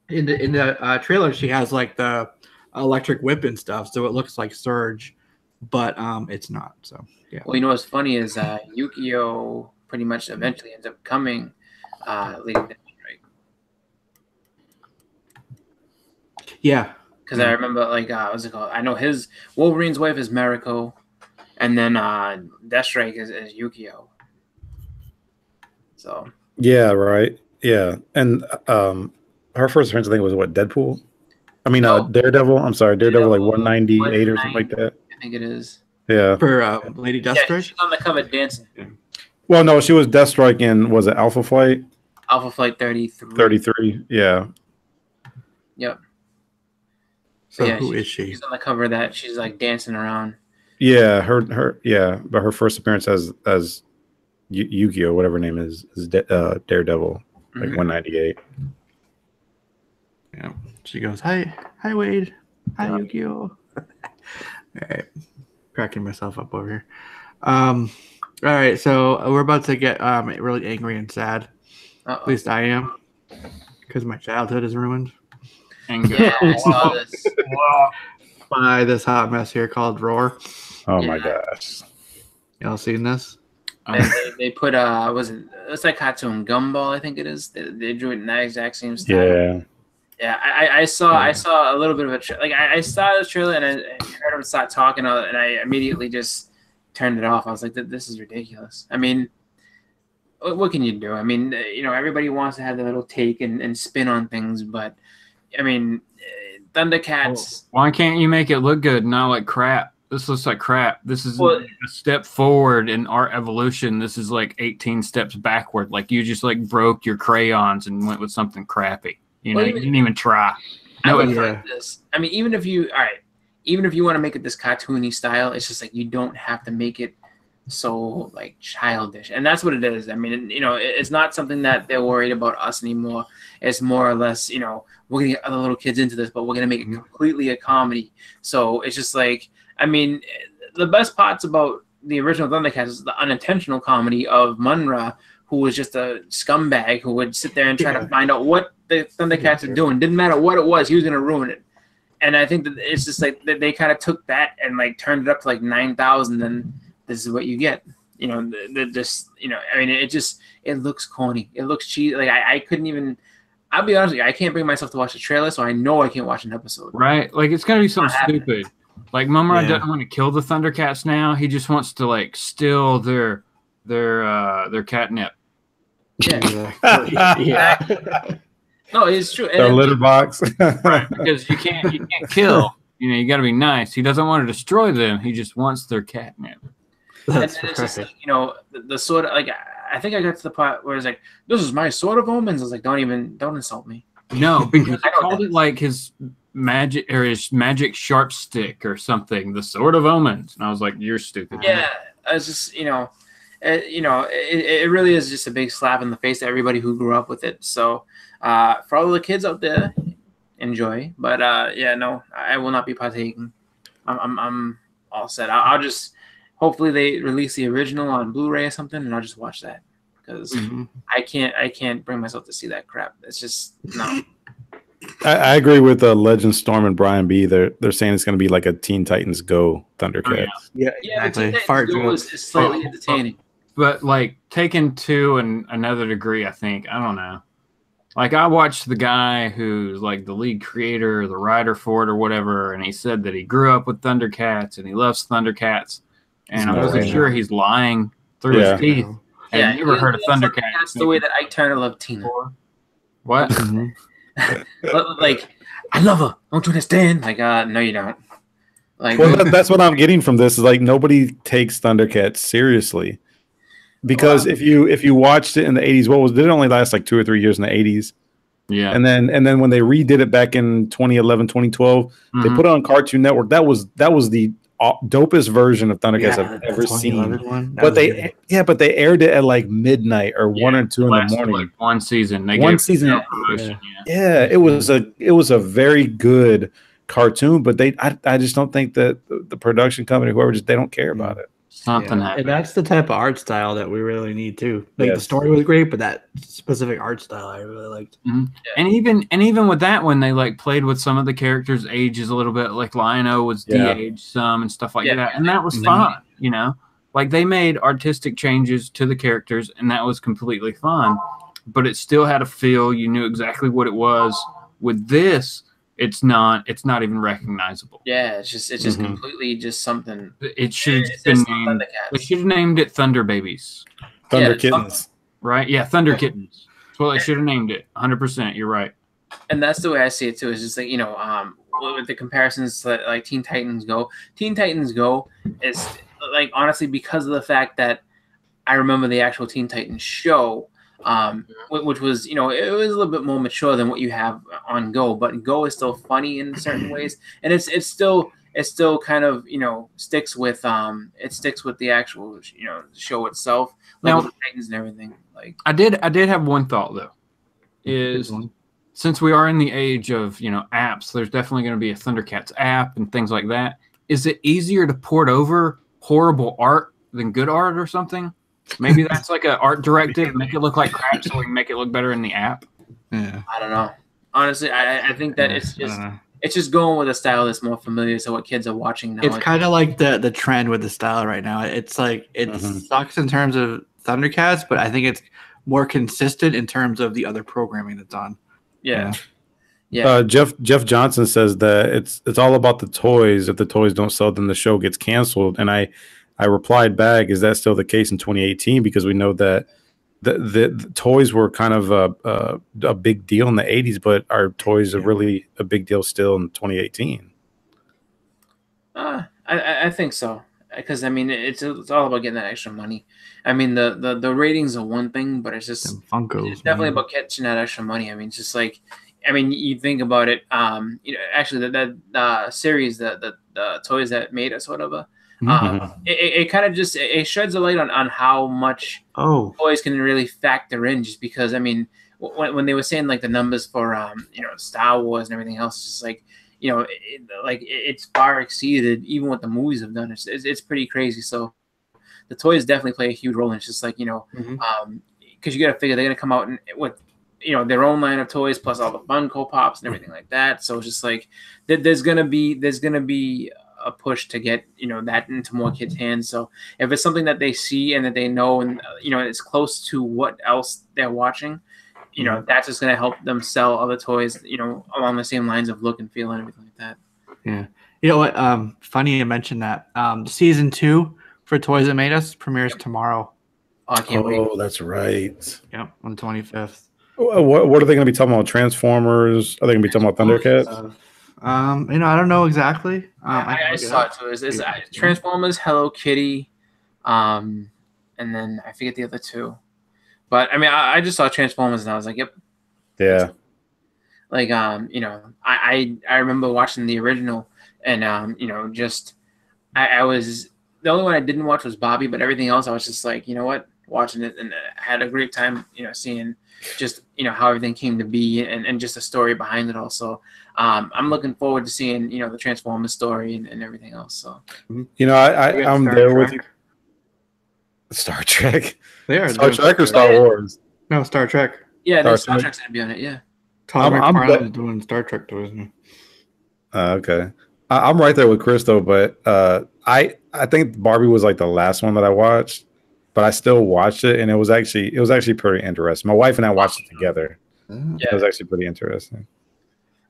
in the trailer she has the electric whip and stuff, so it looks like Surge, but it's not. So yeah. Well, what's funny is Yukio pretty much eventually ends up coming Lady Deathstrike. Yeah, because I remember what's it called? I know his Wolverine's wife is Mariko, and then Deathstrike is Yukio. So yeah, right, yeah, and her first appearance I think was Deadpool. I mean Daredevil. I'm sorry, Daredevil 198 or something like that. I think it is. Yeah, for Lady Deathstrike. Yeah, she's on the cover dancing. Well, no, she was Deathstrike in was it Alpha Flight? Alpha Flight 33. 33. Yeah. Yep. So who is she? She's on the cover of that. She's dancing around. Yeah, but her first appearance as Yukio, whatever her name is Daredevil, 198. Yeah, she goes, "Hi, Wade. Hi, Yukio." All right, cracking myself up over here. All right, so we're about to get really angry and sad. At least I am, because my childhood is ruined. Yeah, I saw this. By this hot mess here called Roar. Oh my gosh. Y'all seen this? They put it's like cartoon Gumball, I think it is. They drew it in that exact same style. Yeah. I saw a little bit of a I saw this trailer and I heard him start talking and I immediately just turned it off. I was like, this is ridiculous. I mean, what can you do? I mean, everybody wants to have their little take and spin on things, but I mean, Thundercats. Why can't you make it look good, not like crap? This looks like crap. This is a step forward in art evolution. This is 18 steps backward. You just broke your crayons and went with something crappy. You didn't even try. I would this. I mean, even if you even if you want to make it this cartoony style, it's just like you don't have to make it so like childish, and that's what it is. I mean, you know, it's not something that they're worried about us anymore. It's more or less, you know, we're gonna get other little kids into this, but we're gonna make it completely a comedy. So it's just like, I mean, the best parts about the original Thundercats is the unintentional comedy of Munra, who was just a scumbag who would sit there and try to find out what the Thundercats are doing. Didn't matter what it was, he was gonna ruin it. And I think that it's just like they kind of took that and like turned it up to like 9,000, and this is what you get. You know, just, you know, I mean, it looks corny. It looks cheesy. Like I couldn't even. I'll be honest with you, I can't bring myself to watch the trailer, so I know I can't watch an episode. Right? Like it's gonna be something stupid. Like Mumra doesn't want to kill the Thundercats now. He just wants to like steal their catnip. Yeah. Yeah. No, it's true. The litter box. Right, because you can't kill. You know, you got to be nice. He doesn't want to destroy them. He just wants their catnip. That's and it's just like, you know, the sort of like, I think I got to the part where it's like, this is my sword of omens. I was like, don't insult me. No, because I called it like his magic sharp stick or something, the sword of omens, and I was like, you're stupid. Yeah, I was just, it really is just a big slap in the face to everybody who grew up with it. So for all the kids out there, enjoy. But no, I will not be partaking. I'm all set. I'll just hopefully they release the original on Blu-ray or something, and I'll just watch that because I can't bring myself to see that crap. It's just no. I agree with Legend Storm and Brian B. They're saying it's going to be like a Teen Titans Go Thundercats. Yeah, exactly. Fart jokes is slightly entertaining, but like taken to another degree. I think I don't know. Like I watched the guy who's like the lead creator, or the writer for it, or whatever, and he said that he grew up with Thundercats and he loves Thundercats, and I'm pretty sure he's lying through his teeth. Yeah, I've never heard of Thundercats. That's the way that Ike Turner loved Tina. What? Like, I love her. Don't you understand? Like, no, you don't. Like, well, that's what I'm getting from this. Is like nobody takes Thundercats seriously, because if you watched it in the 80s, did it only last like 2 or 3 years in the 80s? Yeah, and then when they redid it back in 2011, 2012, they put it on Cartoon Network. That was the dopest version of Thundercats I've ever seen. But they aired it at like midnight or 1 or 2 in the morning. Like one season. Promotion. Yeah, it was a very good cartoon, but I just don't think that the production company, whoever, they don't care about it. Something happened. And that's the type of art style that we really need too. Like the story was great, but that specific art style I really liked. Yeah. And even with that one, they like played with some of the characters' ages a little bit. Like Lion-O was de-aged some and stuff like that, and that was fun. You know, like they made artistic changes to the characters, and that was completely fun. But it still had a feel. You knew exactly what it was. With this, it's not even recognizable. Yeah, it's just completely just something. It should have been named. They should have named it Thunder Babies. Thunder Kittens. Right? Yeah, Thunder Kittens. That's what they should have named it. 100%. You're right. And that's the way I see it too. It's just like, with the comparisons to like Teen Titans Go. Teen Titans Go is like, honestly, because of the fact that I remember the actual Teen Titans show. Which was, it was a little bit more mature than what you have on Go, but Go is still funny in certain ways, and it's still kind of sticks with the actual show itself, like with the Titans and everything. Like I did have one thought though, is since we are in the age of apps, there's definitely going to be a Thundercats app and things like that. Is it easier to port over horrible art than good art or something? Maybe that's like an art directive, make it look like crap so we can make it look better in the app. Yeah, I don't know. Honestly, I think that it's just going with a style that's more familiar to what kids are watching now. It's kind of like the trend with the style right now. It's like it sucks in terms of Thundercats, but I think it's more consistent in terms of the other programming that's on. Yeah. Jeff Johnson says that it's all about the toys. If the toys don't sell, then the show gets canceled. And I replied back, is that still the case in 2018? Because we know that the toys were kind of a big deal in the 80s, but are toys are really a big deal still in 2018? I think so. Because, I mean, it's all about getting that extra money. I mean, the ratings are one thing, but it's just Funkos, it's definitely about catching that extra money. I mean, it's just like, I mean, you think about it. Actually, that series, the the toys that made us, whatever. Mhm. It kind of just it sheds a light on how much toys can really factor in. Just because I mean, when they were saying like the numbers for Star Wars and everything else, it's just like it's far exceeded even what the movies have done. It's pretty crazy. So the toys definitely play a huge role. And it's just like because you got to figure they're gonna come out with their own line of toys plus all the Funko Pops and everything like that. So it's just like there's gonna be a push to get that into more kids' hands. So if it's something that they see and that they know and it's close to what else they're watching, that's just gonna help them sell other toys along the same lines of look and feel and everything like that. Yeah, you know what? Funny you mentioned that. Season 2 for Toys That Made Us premieres tomorrow. Oh, I can't wait. Oh, that's right. Yep, on the 25th. What are they going to be talking about? Transformers? Are they going to be talking about Thundercats? I don't know exactly. I saw it too. It's Transformers, Hello Kitty, and then I forget the other two. But I mean, I just saw Transformers and I was like, yep. Yeah. Like I remember watching the original and I was the only one I didn't watch was Bobby, but everything else I was just like, you know what, watching it and had a great time, seeing just how everything came to be and just the story behind it all. So I'm looking forward to seeing the Transformers story and everything else. So I'm there with you. Star Trek. They are Star Trek or Star Wars? No, Star Trek. Yeah, Star Trek's gonna be on it. Yeah. Todd McFarlane is doing Star Trek toys now. Okay. I'm right there with Chris though, but I think Barbie was like the last one that I watched, but I still watched it and it was actually pretty interesting. My wife and I watched it together. Yeah. It was actually pretty interesting.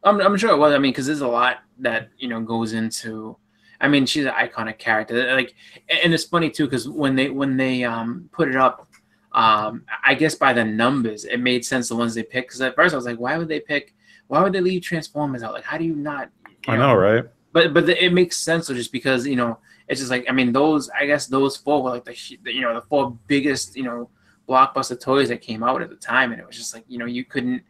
I'm sure it was. I mean, because there's a lot that goes into. I mean, she's an iconic character. Like, and it's funny too because when they put it up, I guess by the numbers, it made sense the ones they picked. Because at first I was like, why would they leave Transformers out? Like, how do you not? I know, right? But it makes sense though, just because it's just like, I mean, those four were like the four biggest blockbuster toys that came out at the time, and it was just like you couldn't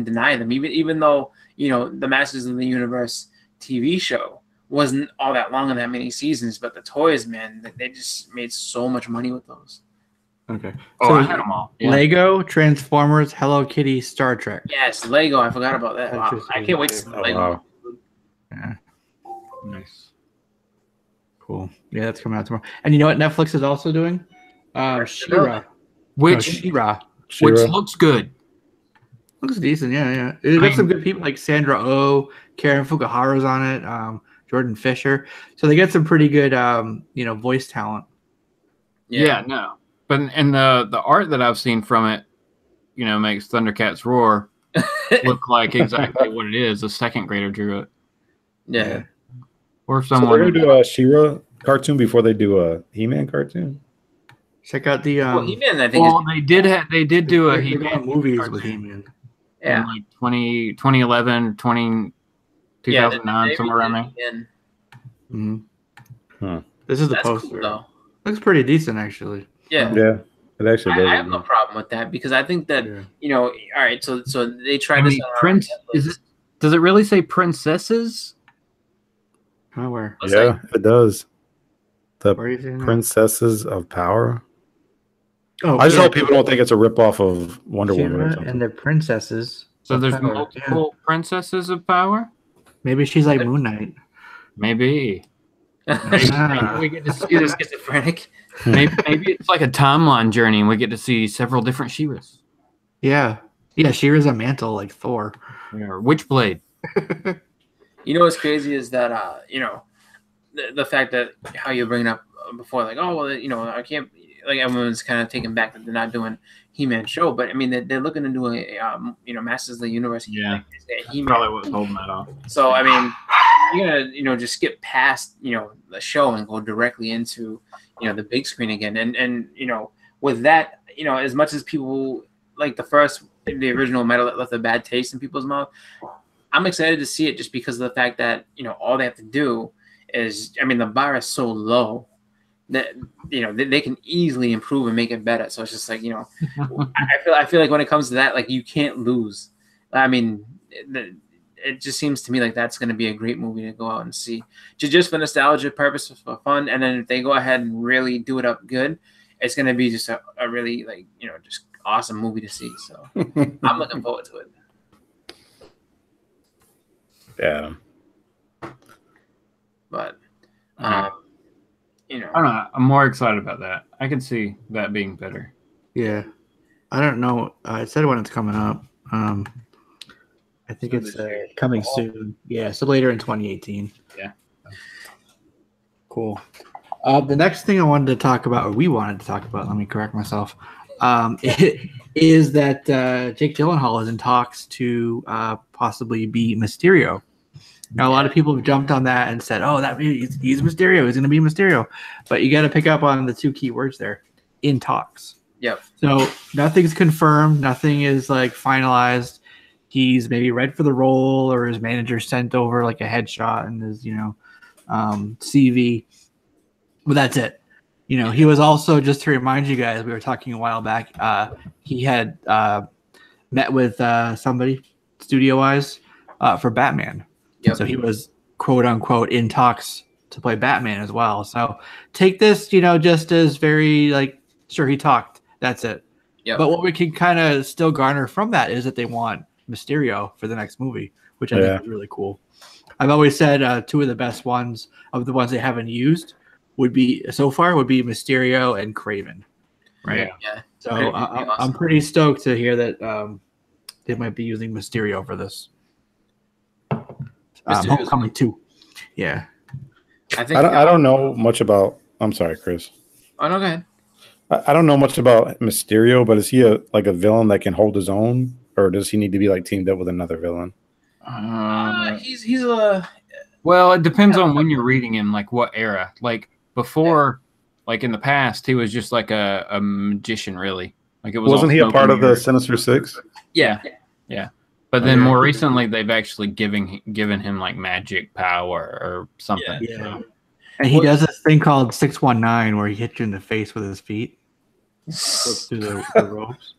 deny them, even though the Masters of the Universe TV show wasn't all that long and that many seasons, but the toys, man, they just made so much money with those. Okay. So I had them all. Yeah. Lego, Transformers, Hello Kitty, Star Trek. Yes, Lego. I forgot about that. Wow. I can't wait to see Lego. Wow. Yeah. Nice. Cool. Yeah, that's coming out tomorrow. And you know what Netflix is also doing? She-Ra. Which She-Ra. looks good. Looks decent, yeah. It got some good people like Sandra Oh, Karen Fukuhara's on it, Jordan Fisher. So they get some pretty good voice talent. Yeah, no. But and the art that I've seen from it, makes Thundercats Roar look like exactly what it is. A second grader drew it. Yeah. Or someone. So they're gonna do a She-Ra cartoon before they do a He-Man cartoon. Check out the He-Man, I think. Well, they did do a He-Man movies cartoon with He-Man. Yeah. In like 2011, 2009, somewhere around there. Mm-hmm. This is the That's poster. Cool, though. Looks pretty decent, actually. Yeah. Yeah. It actually does. I have no problem with that because I think that all right. So they tried this. Does it really say princesses? Oh, where? Yeah, it does. The Where are you seeing that? Princesses of Power. Oh, I just hope people don't think it's a ripoff of Wonder Woman or She-Ra something. and the princesses. So there's Power. multiple princesses of power? Maybe she's like Moon Knight. Maybe. Maybe we get to see You're schizophrenic. Maybe it's like a timeline journey, and we get to see several different She-Ras. Yeah. She-Ra's a mantle like Thor. Or Witchblade. What's crazy is that the fact that how you bring it up before, like, oh well, I can't, like, everyone's kind of taken back that they're not doing He-Man show, but I mean they're looking to do a Masters of the Universe. Yeah, He-Man. probably was holding that off. So I mean, you're gonna just skip past the show and go directly into the big screen again, and with that, as much as people like the original might have left a bad taste in people's mouth, I'm excited to see it just because of the fact that all they have to do is, I mean, the bar is so low that they can easily improve and make it better. So it's just like I feel like when it comes to that, like, you can't lose. I mean, it just seems to me like that's going to be a great movie to go out and see, just for nostalgia purposes, for fun. And then if they go ahead and really do it up good, it's going to be just a really like just awesome movie to see. So I'm looking forward to it. Yeah. But I don't know. I'm more excited about that. I can see that being better. Yeah, I don't know. I said when it's coming up. I think it's coming soon. Yeah, so later in 2018. Yeah. Cool. The next thing I wanted to talk about, or we wanted to talk about, let me correct myself, is that Jake Gyllenhaal is in talks to possibly be Mysterio. Now, a lot of people have jumped on that and said, oh, he's Mysterio. He's going to be Mysterio. But you got to pick up on the two key words there, in talks. Yep. So nothing's confirmed. Nothing is like finalized. He's maybe read for the role, or his manager sent over like a headshot and his, CV. But that's it. He was also, just to remind you guys, we were talking a while back. He had met with somebody studio-wise for Batman. Yep. So he was quote unquote in talks to play Batman as well. So take this, just as very like, sure, he talked. That's it. Yep. But what we can kind of still garner from that is that they want Mysterio for the next movie, which I think is really cool. I've always said two of the best ones of the ones they haven't used would be Mysterio and Kraven. Right. Yeah. So I'm pretty stoked to hear that they might be using Mysterio for this. Homecoming 2. Yeah. I don't know much about. I'm sorry, Chris. Oh no, go ahead. I don't know much about Mysterio, but is he a villain that can hold his own, or does he need to be like teamed up with another villain? He's a. Well, it depends on when you're reading him, like what era. Like before, like in the past, he was just like a magician, really. Like it wasn't he a part of the Sinister Six? Yeah. But then more recently, they've actually given him like magic power or something. Yeah. So. And he does this thing called 619 where he hits you in the face with his feet. Goes through the ropes.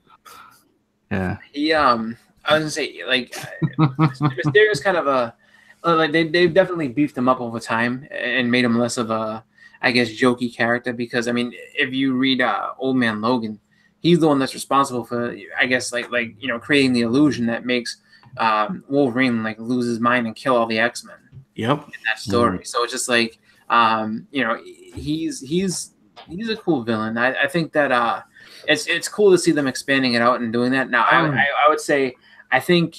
Yeah. I was gonna say like Mysterio's kind of a like they've definitely beefed him up over time and made him less of a, I guess, jokey character, because I mean if you read Old Man Logan, he's the one that's responsible for, I guess, like creating the illusion that makes Wolverine like lose his mind and kill all the X-Men. Yep. In that story. Mm-hmm. So it's just like he's a cool villain. I think that it's cool to see them expanding it out and doing that. Now I would say I think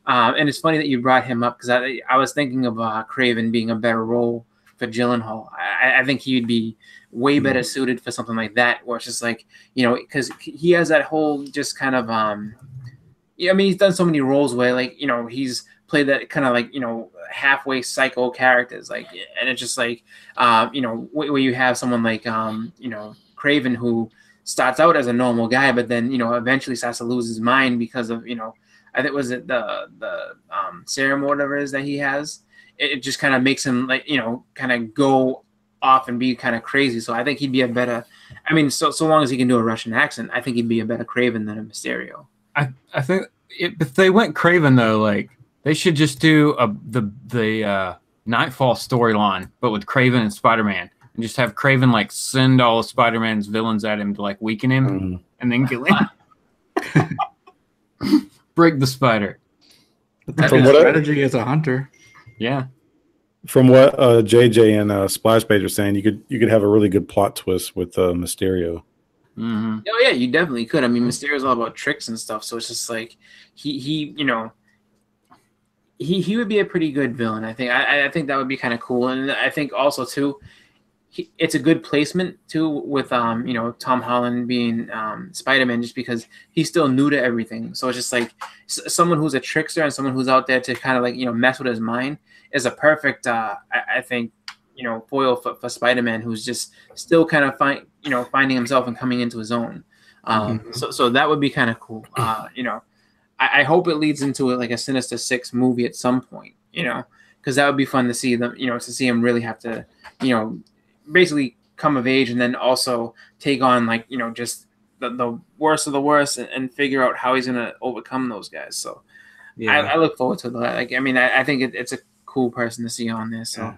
and it's funny that you brought him up, because I was thinking of Kraven being a better role for Gyllenhaal. I think he would be way better suited for something like that, where it's just like, because he has that whole just kind of I mean, he's done so many roles where like he's played that kind of like halfway psycho characters, like, and it's just like where you have someone like Kraven, who starts out as a normal guy, but then eventually starts to lose his mind because of I think was it the serum or whatever it is that he has. It just kind of makes him like kind of go off and be kind of crazy. So I think he'd be a better, I mean, so long as he can do a Russian accent, I think he'd be a better Kraven than a Mysterio. I think if they went Kraven though, like they should just do the Nightfall storyline, but with Kraven and Spider-Man, and just have Kraven like send all of Spider-Man's villains at him to like weaken him, and then kill him. Break the spider. That's a strategy as a hunter. Yeah. From what JJ and Splashpage are saying, you could have a really good plot twist with Mysterio. Mm-hmm. Oh yeah, you definitely could. I mean, Mysterio's all about tricks and stuff, so it's just like he would be a pretty good villain. I think I think that would be kind of cool, and I think also too, it's a good placement too with Tom Holland being Spider-Man, just because he's still new to everything. So it's just like someone who's a trickster and someone who's out there to kind of like mess with his mind is a perfect I think foil for Spider-Man, who's just still kind of finding himself and coming into his own. So that would be kind of cool. I hope it leads into like a Sinister Six movie at some point. Because that would be fun to see them. To see him really have to basically come of age, and then also take on like just the worst of the worst, and figure out how he's gonna overcome those guys. So I look forward to that. Like, I mean, I think it's a cool person to see on this. So. Yeah.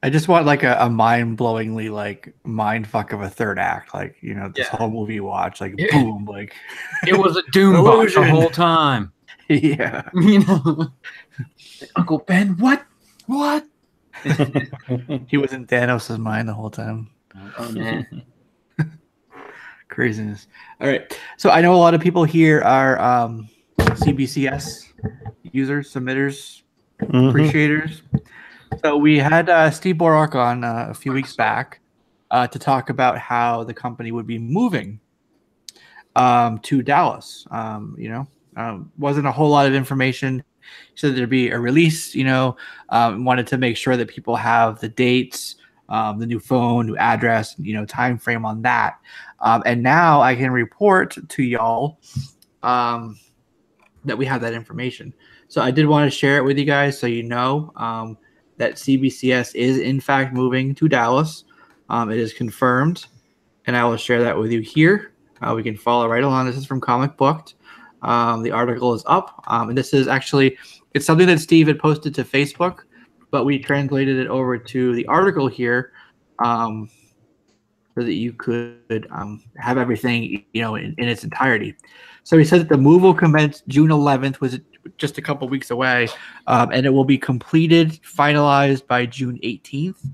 I just want like a mind-blowingly like mind fuck of a third act, like this whole movie you watch, like boom, like it was a doom box the whole time. Yeah, Uncle Ben, what? He was in Thanos' mind the whole time. Oh man, craziness. All right, so I know a lot of people here are CBCS users, submitters, appreciators. So we had Steve Borak on a few weeks back to talk about how the company would be moving to Dallas. Wasn't a whole lot of information. He said there'd be a release, wanted to make sure that people have the dates, the new phone, new address, time frame on that. And now I can report to y'all that we have that information. So I did want to share it with you guys so that CBCS is in fact moving to Dallas. It is confirmed, and I will share that with you here. We can follow right along. This is from Comic Booked. The article is up, and this is actually, it's something that Steve had posted to Facebook, but we translated it over to the article here so that you could have everything in its entirety. So he said that the move will commence June 11th, was just a couple weeks away, and it will be completed, finalized by June 18th.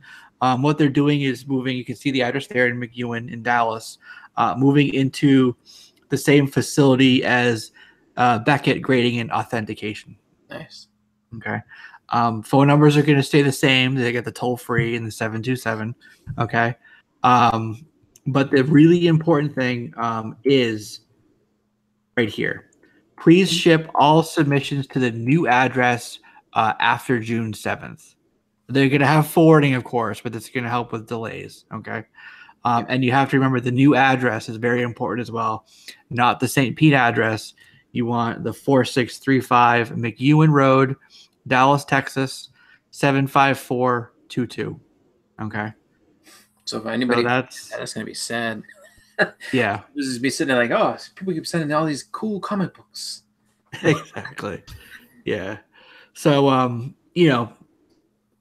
What they're doing is moving, you can see the address there in McEwen in Dallas, moving into the same facility as Beckett Grading and Authentication. Nice. Okay. Phone numbers are going to stay the same. They get the toll-free and the 727. Okay. But the really important thing is right here. Please ship all submissions to the new address after June 7th. They're going to have forwarding, of course, but it's going to help with delays. Okay. And you have to remember the new address is very important as well. Not the St. Pete address. You want the 4635 McEwen Road, Dallas, Texas, 75422. Okay. So if anybody, that's going to be sad. Yeah. Just be sitting there like, oh, people keep sending all these cool comic books. Exactly. Yeah. So,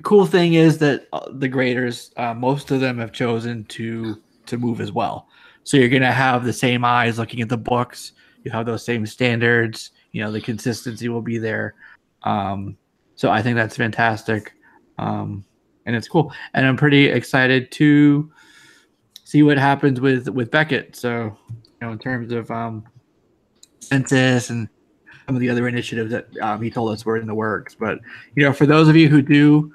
cool thing is that the graders, most of them have chosen to move as well. So you're going to have the same eyes looking at the books. You have those same standards. The consistency will be there. So I think that's fantastic. And it's cool. And I'm pretty excited to see what happens with Beckett. So, in terms of census and some of the other initiatives that he told us were in the works. But, for those of you who do,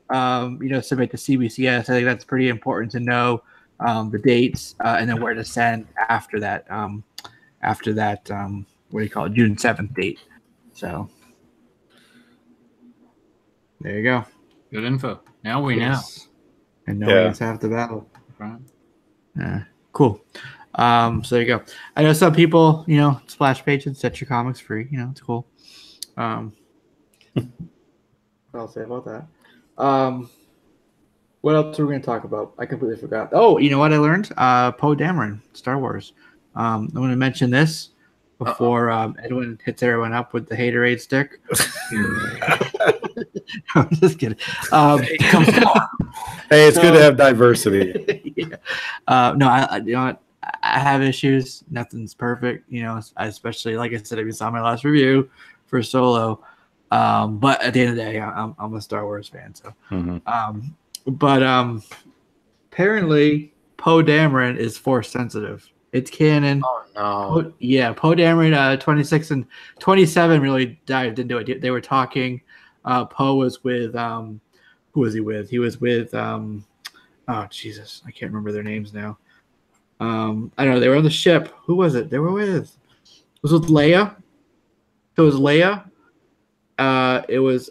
submit to CBCS, I think that's pretty important to know the dates and then where to send after that, what do you call it, June 7th date. So there you go. Good info. Now we know. And knowing it's half the battle. Right. Yeah, cool. So there you go. I know some people, splash page and set your comics free. It's cool. What I'll say about that. What else are we going to talk about? I completely forgot. Oh, you know what I learned? Poe Dameron, Star Wars. I want to mention this before Edwin hits everyone up with the haterade stick. I'm just kidding. Hey, it's good to have diversity. Yeah. No, I have issues. Nothing's perfect. Especially like I said, if you saw my last review for Solo. But at the end of the day, I'm a Star Wars fan. So, but apparently Poe Dameron is Force sensitive. It's canon. Oh no. Poe Dameron, 26 and 27 really dived into it. They were talking. Poe was with who was he with? He was with oh Jesus, I can't remember their names now. I don't know. They were on the ship. Who was it? They were with. It was with Leia. It was Leia. It was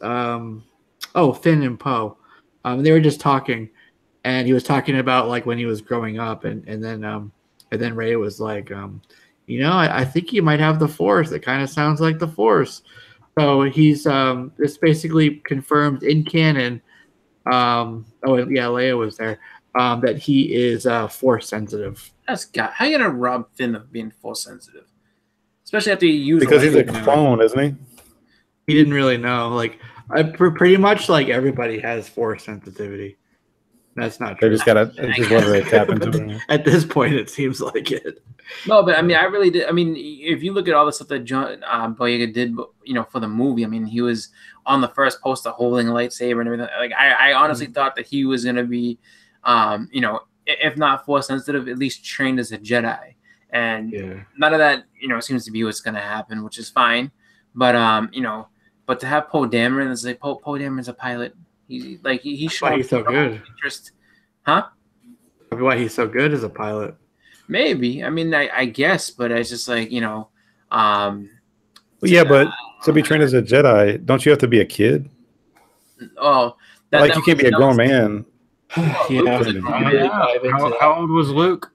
Finn and Poe. They were just talking, and he was talking about like when he was growing up, and then Rey was like, I think he might have the Force. It kind of sounds like the Force. So he's this basically confirmed in canon. Leia was there. That he is Force sensitive. How you gonna rob Finn of being Force sensitive? Especially after you use because he's a clone, isn't he? He didn't really know. Like, pretty much like everybody has force sensitivity. That's not They true. just gotta just whether they tap into it. At this point, it seems like it. No, but I mean, I really did. I mean, if you look at all the stuff that John Boyega did, for the movie, I mean, he was on the first poster holding a lightsaber and everything. Like, I honestly thought that he was gonna be, if not force sensitive, at least trained as a Jedi. And none of that, seems to be what's gonna happen, which is fine. But but to have Poe Dameron, it's like Poe Dameron's a pilot. He's why he's so good. Interest, huh? Probably why he's so good as a pilot. Maybe. I mean, I guess, but it's just like yeah, but to be trained as a Jedi, don't you have to be a kid? Oh, you can't be a grown man. How old was Luke?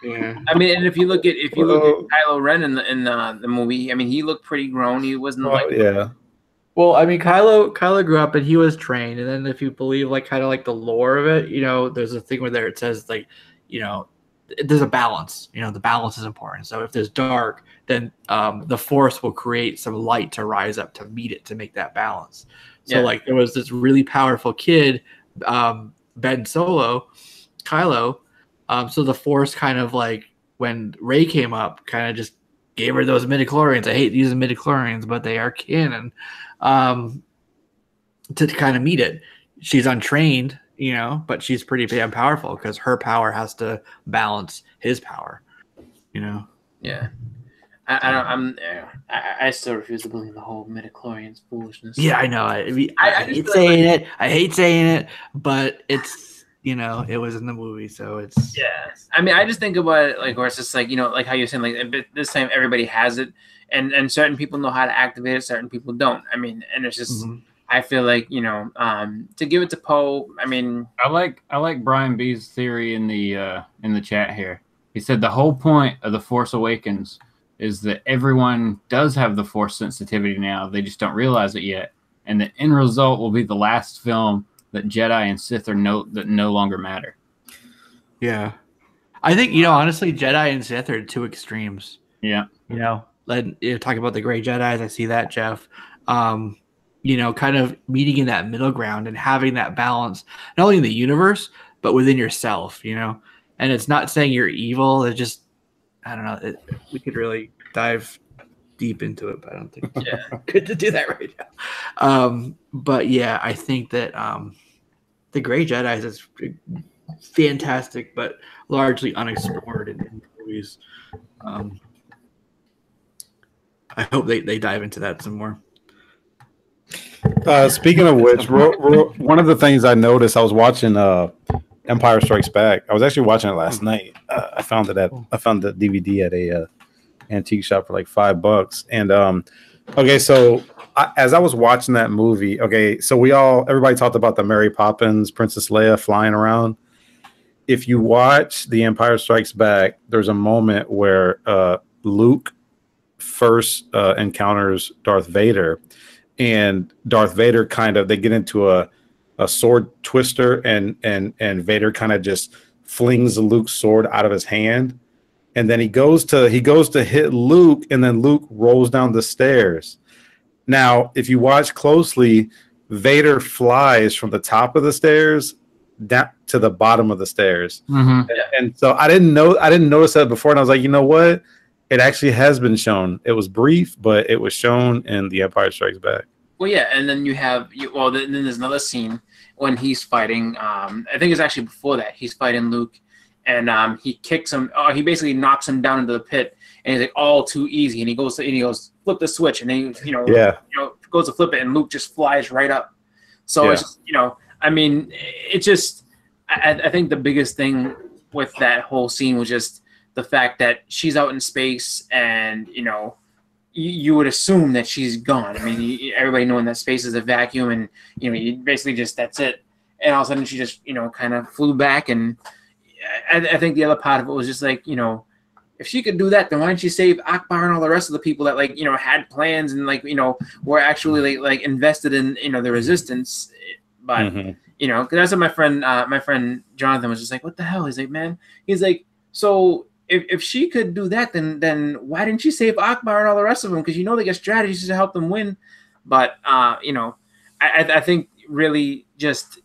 Yeah. I mean, and if you look at Kylo Ren in the movie, I mean, he looked pretty grown. He wasn't Well, I mean, Kylo grew up and he was trained, and then if you believe kind of the lore of it, there's a thing where it says there's a balance. The balance is important. So if there's dark, then the Force will create some light to rise up to meet it to make that balance. So there was this really powerful kid, Ben Solo, Kylo. So the Force kind of when Rey came up, kind of just gave her those midichlorians. I hate using midichlorians, but they are canon. To kind of meet it. She's untrained, but she's pretty damn powerful because her power has to balance his power, Yeah. I still refuse to believe the whole midichlorians foolishness. Yeah, I know. I hate saying it. I hate saying it, but it's it was in the movie, so it's I mean, I just think about it where it's just like how you're saying this time everybody has it, and certain people know how to activate it, certain people don't. I mean, and it's just I feel like to give it to Poe. I mean, I like Brian B's theory in the chat here. He said the whole point of the Force Awakens is that everyone does have the Force sensitivity now. They just don't realize it yet, and the end result will be the last film that Jedi and Sith are no longer matter. Yeah, I think honestly, Jedi and Sith are two extremes. Yeah, talk about the gray Jedis. I see that, Jeff. Kind of meeting in that middle ground and having that balance, not only in the universe but within yourself. And it's not saying you're evil. It's just I don't know. We could really dive deep into it, but I don't think good to do that right now. But yeah, I think that the Grey Jedi is fantastic, but largely unexplored in movies. I hope they dive into that some more. Speaking of which, one of the things I noticed, I was watching Empire Strikes Back. I was actually watching it last night. I found the DVD at a antique shop for like $5. And so as I was watching that movie, so everybody talked about the Mary Poppins, Princess Leia flying around. If you watch The Empire Strikes Back, there's a moment where Luke first encounters Darth Vader, and Darth Vader they get into a sword twister, and Vader kind of just flings Luke's sword out of his hand. And then he goes to hit Luke, and then Luke rolls down the stairs. Now, if you watch closely, Vader flies from the top of the stairs down to the bottom of the stairs. Mm-hmm. And so I didn't notice that before, and I was like, you know what? It actually has been shown. It was brief, but it was shown in The Empire Strikes Back. Well, yeah, and then then there's another scene when he's fighting. I think it's actually before that. He's fighting Luke. And he kicks him. He basically knocks him down into the pit, and he's like, "All too easy." And he goes, flip the switch, and then goes to flip it, and Luke just flies right up. So it's just, I mean, it's just, I think the biggest thing with that whole scene was just the fact that she's out in space, and you would assume that she's gone. I mean, everybody knowing that space is a vacuum, and you basically just that's it. And all of a sudden, she just kind of flew back and. I think the other part of it was just like, if she could do that, then why didn't she save Akbar and all the rest of the people that had plans and were actually like invested in the resistance? But because that's what my friend Jonathan was just like, what the hell? He's like, man, he's like, so if she could do that, then why didn't she save Akbar and all the rest of them? Because you know they get strategies to help them win. But you know, I think really just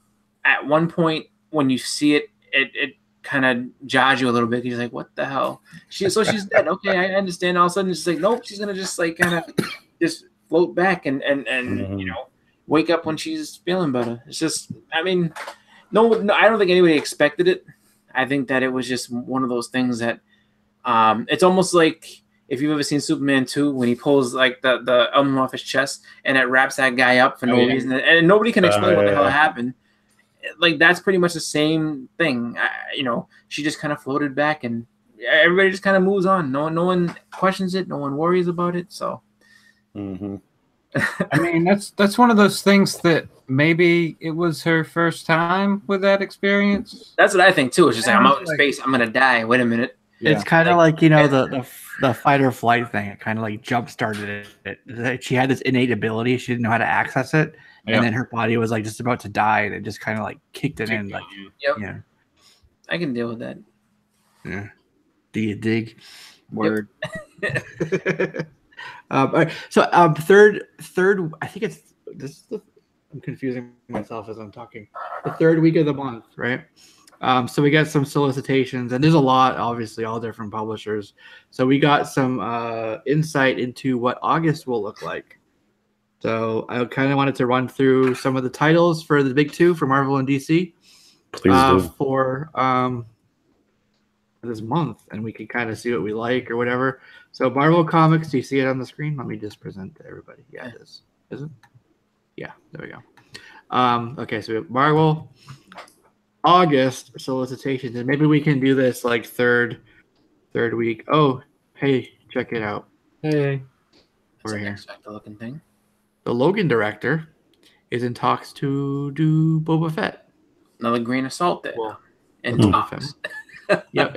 at one point when you see it, it kind of jars you a little bit. He's like, what the hell? She's dead. Okay, I understand. All of a sudden, it's like, nope, she's gonna just like kind of just float back and you know, wake up when she's feeling better. It's just, I mean, no, I don't think anybody expected it. I think that it was just one of those things that it's almost like if you've ever seen Superman 2 when he pulls like the album off his chest and it wraps that guy up for no reason and nobody can explain what the hell happened. Like that's pretty much the same thing. You know, she just kind of floated back and everybody just kind of moves on. No one questions it. No one worries about it. So. I mean, that's one of those things that maybe it was her first time with that experience. That's what I think too. It's just like I'm out in space. I'm gonna die. Wait a minute. It's kind of like you know the fight or flight thing. It kind of like jump started it. She had this innate ability. She didn't know how to access it, and then her body was like just about to die, and it just kind of like kicked it in. Like, yeah, I can deal with that. Yeah. Do you dig? Word. All right. So third, I think it's this. I'm confusing myself as I'm talking. The third week of the month, right? So we got some solicitations, and there's a lot, obviously, all different publishers. So we got some insight into what August will look like. So I kind of wanted to run through some of the titles for the big two for Marvel and DC. Please do. For this month, and we can kind of see what we like or whatever. So Marvel Comics, do you see it on the screen? Let me just present to everybody. Yeah, it is. Is it? Yeah, there we go. Okay, so we have Marvel August solicitations, and maybe we can do this like third week. Oh, hey, check it out. Hey, we're here. Looking thing. The Logan director is in talks to do Boba Fett. Another grain of salt there. Well, and talks. Yeah,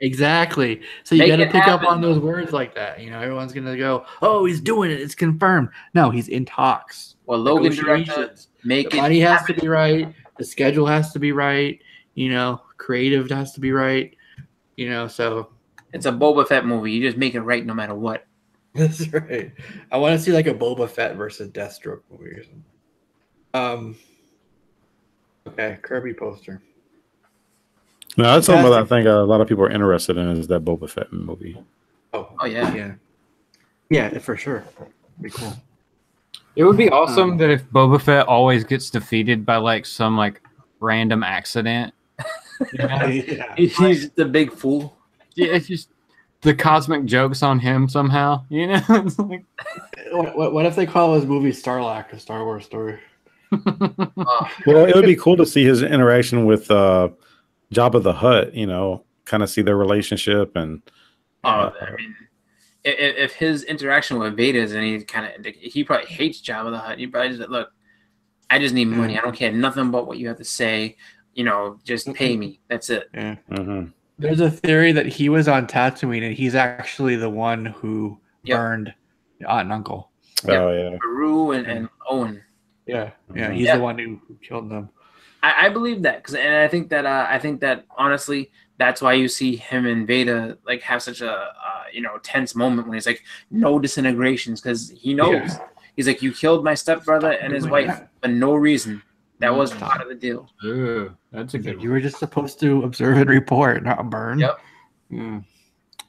exactly. So you got to pick up on those words like that. You know, everyone's gonna go, "Oh, he's doing it. It's confirmed." No, he's in talks. Well, Logan director, the money has to be right. The schedule has to be right. You know, creative has to be right. You know, so it's a Boba Fett movie. You just make it right no matter what. That's right. I want to see like a Boba Fett versus Deathstroke movie or something. Okay, Kirby poster. No, that's something that I think a lot of people are interested in is that Boba Fett movie. Oh yeah. Yeah, for sure. Be cool. It would be awesome that if Boba Fett always gets defeated by like some like random accident. Yeah. He's the big fool. Yeah, it's just the cosmic jokes on him somehow. You know, it's like, what if they call his movie Starlack, a Star Wars story? Well, it would be cool to see his interaction with Jabba the Hutt. You know, kind of see their relationship and. I mean, if his interaction with Vader is, and he probably hates Jabba the Hutt. He probably just look. I just need money. I don't care nothing about what you have to say. You know, just pay me. That's it. Yeah. Mm-hmm. There's a theory that he was on Tatooine and he's actually the one who burned Aunt and Uncle. Oh yeah, Peru and Owen. Yeah, he's the one who killed them. I believe that and I think that honestly, that's why you see him and Vader like have such a tense moment when he's like no disintegrations because he knows he's like you killed my stepbrother and his wife for no reason. That was part of the deal. Ooh, that's a good one. You were just supposed to observe and report, not burn. Yep.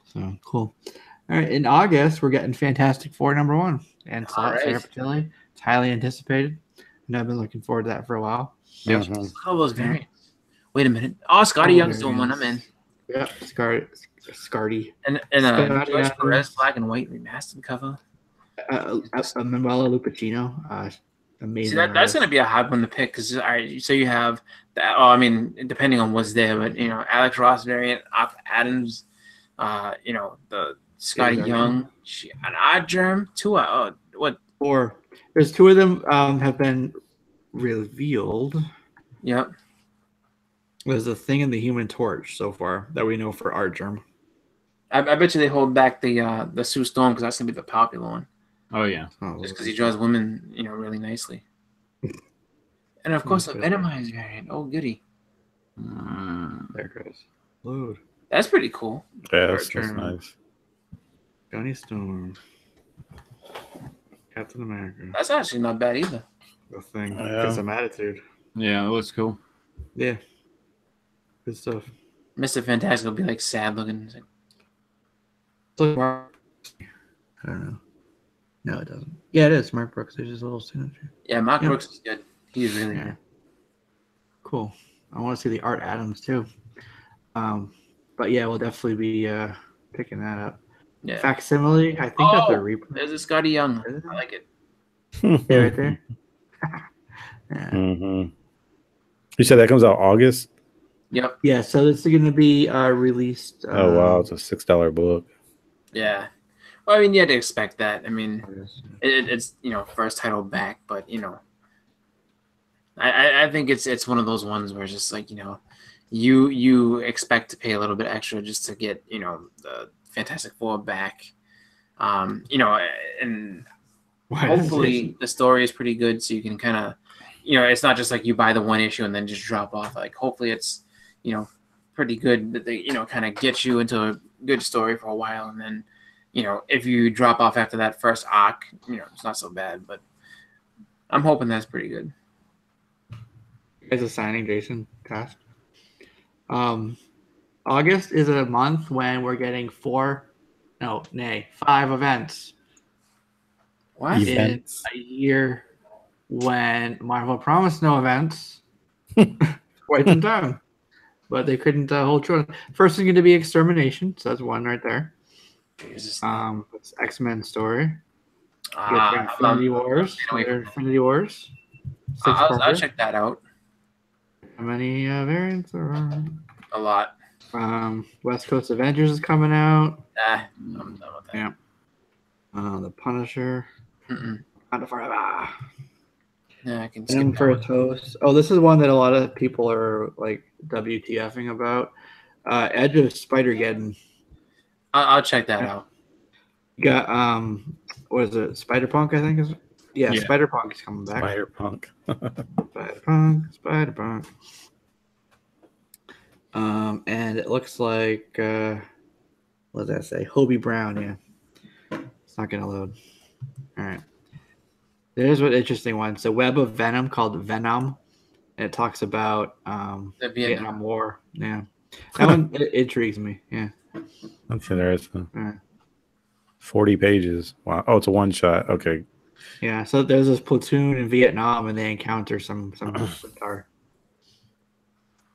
So cool. All right, in August we're getting Fantastic Four #1 and Sarah Patilli. It's highly anticipated, and I've been looking forward to that for a while. Yep. All those variants. Wait a minute. Oh, Scotty Young's doing one. I'm in. Yeah, Scardy. And George Perez black and white remastered cover. Manuela Lupacino. Amazing. See, that's going to be a hard one to pick because so you have that. Oh, I mean, depending on what's there, but Alex Ross variant, Adams, the Scotty Young, an odd germ, two. What? Four. There's two of them have been revealed. Yep. There's a Thing in the Human Torch so far that we know for Art Germ. I bet you they hold back the Sue Storm because that's gonna be the popular one. Oh yeah, just because he draws women, really nicely. And of course, a Venomized variant. Oh goody. There it goes. Load. That's pretty cool. Yeah, that's Journal. nice. Johnny Storm. Captain America. That's actually not bad either. The Thing. Yeah. Get some attitude. Yeah, it looks cool. Yeah. Good stuff. Mr. Fantastic will be like sad looking. It's like, I don't know. No, it doesn't. Yeah, it is. Mark Brooks. There's his little signature. yeah, Mark Yeah. Brooks is good. He's really Yeah. good. Cool. I want to see the Art Adams too. But yeah, we'll definitely be picking that up. Yeah. Facsimile. I think that's a Oh, reprint. there's a Scotty Young. Is it? I like it. Yeah, right there. Yeah. Mm-hmm. You said that comes out August? Yep. Yeah, so this is going to be released. Oh, wow. It's a $6 book. Yeah. Well, I mean, you had to expect that. I mean, it's first title back, but I think it's one of those ones where it's just like you expect to pay a little bit extra just to get the Fantastic Four back, and hopefully the story is pretty good, so you can kind of it's not just like you buy the one issue and then just drop off. Like hopefully it's pretty good that they kind of get you into a good story for a while, and then if you drop off after that first arc, it's not so bad. But I'm hoping that's pretty good. You guys are signing Jason Task. August is a month when we're getting 5 events. What? Events. In a year when Marvel promised no events quite some time, but they couldn't hold true. First is going to be Extermination, so that's one right there. Jesus. It's X-Men story. I'm Infinity Wars. Infinity Wars. I'll check that out. How many variants are on? A lot. West Coast Avengers is coming out. I'm done with that. Yeah. The Punisher. Wakanda Forever. Yeah, I can M skip for a that. Toast. Oh, this is one that a lot of people are like WTFing about. Edge of Spider-Geddon. I'll check that out. You got what is it? Spider-Punk, I think is. Yeah, Spider-Punk is coming back. Spider-Punk. Spider-Punk. And it looks like what does that say? Hobie Brown, yeah. It's not gonna load. All right. There's an interesting one. It's a Web of Venom called Venom. And it talks about The Vietnam War. Yeah. That one it intrigues me. Yeah. That's interesting. Right. 40 pages. Wow. Oh, it's a one shot. Okay. Yeah. So there's this platoon in Vietnam and they encounter some guitar.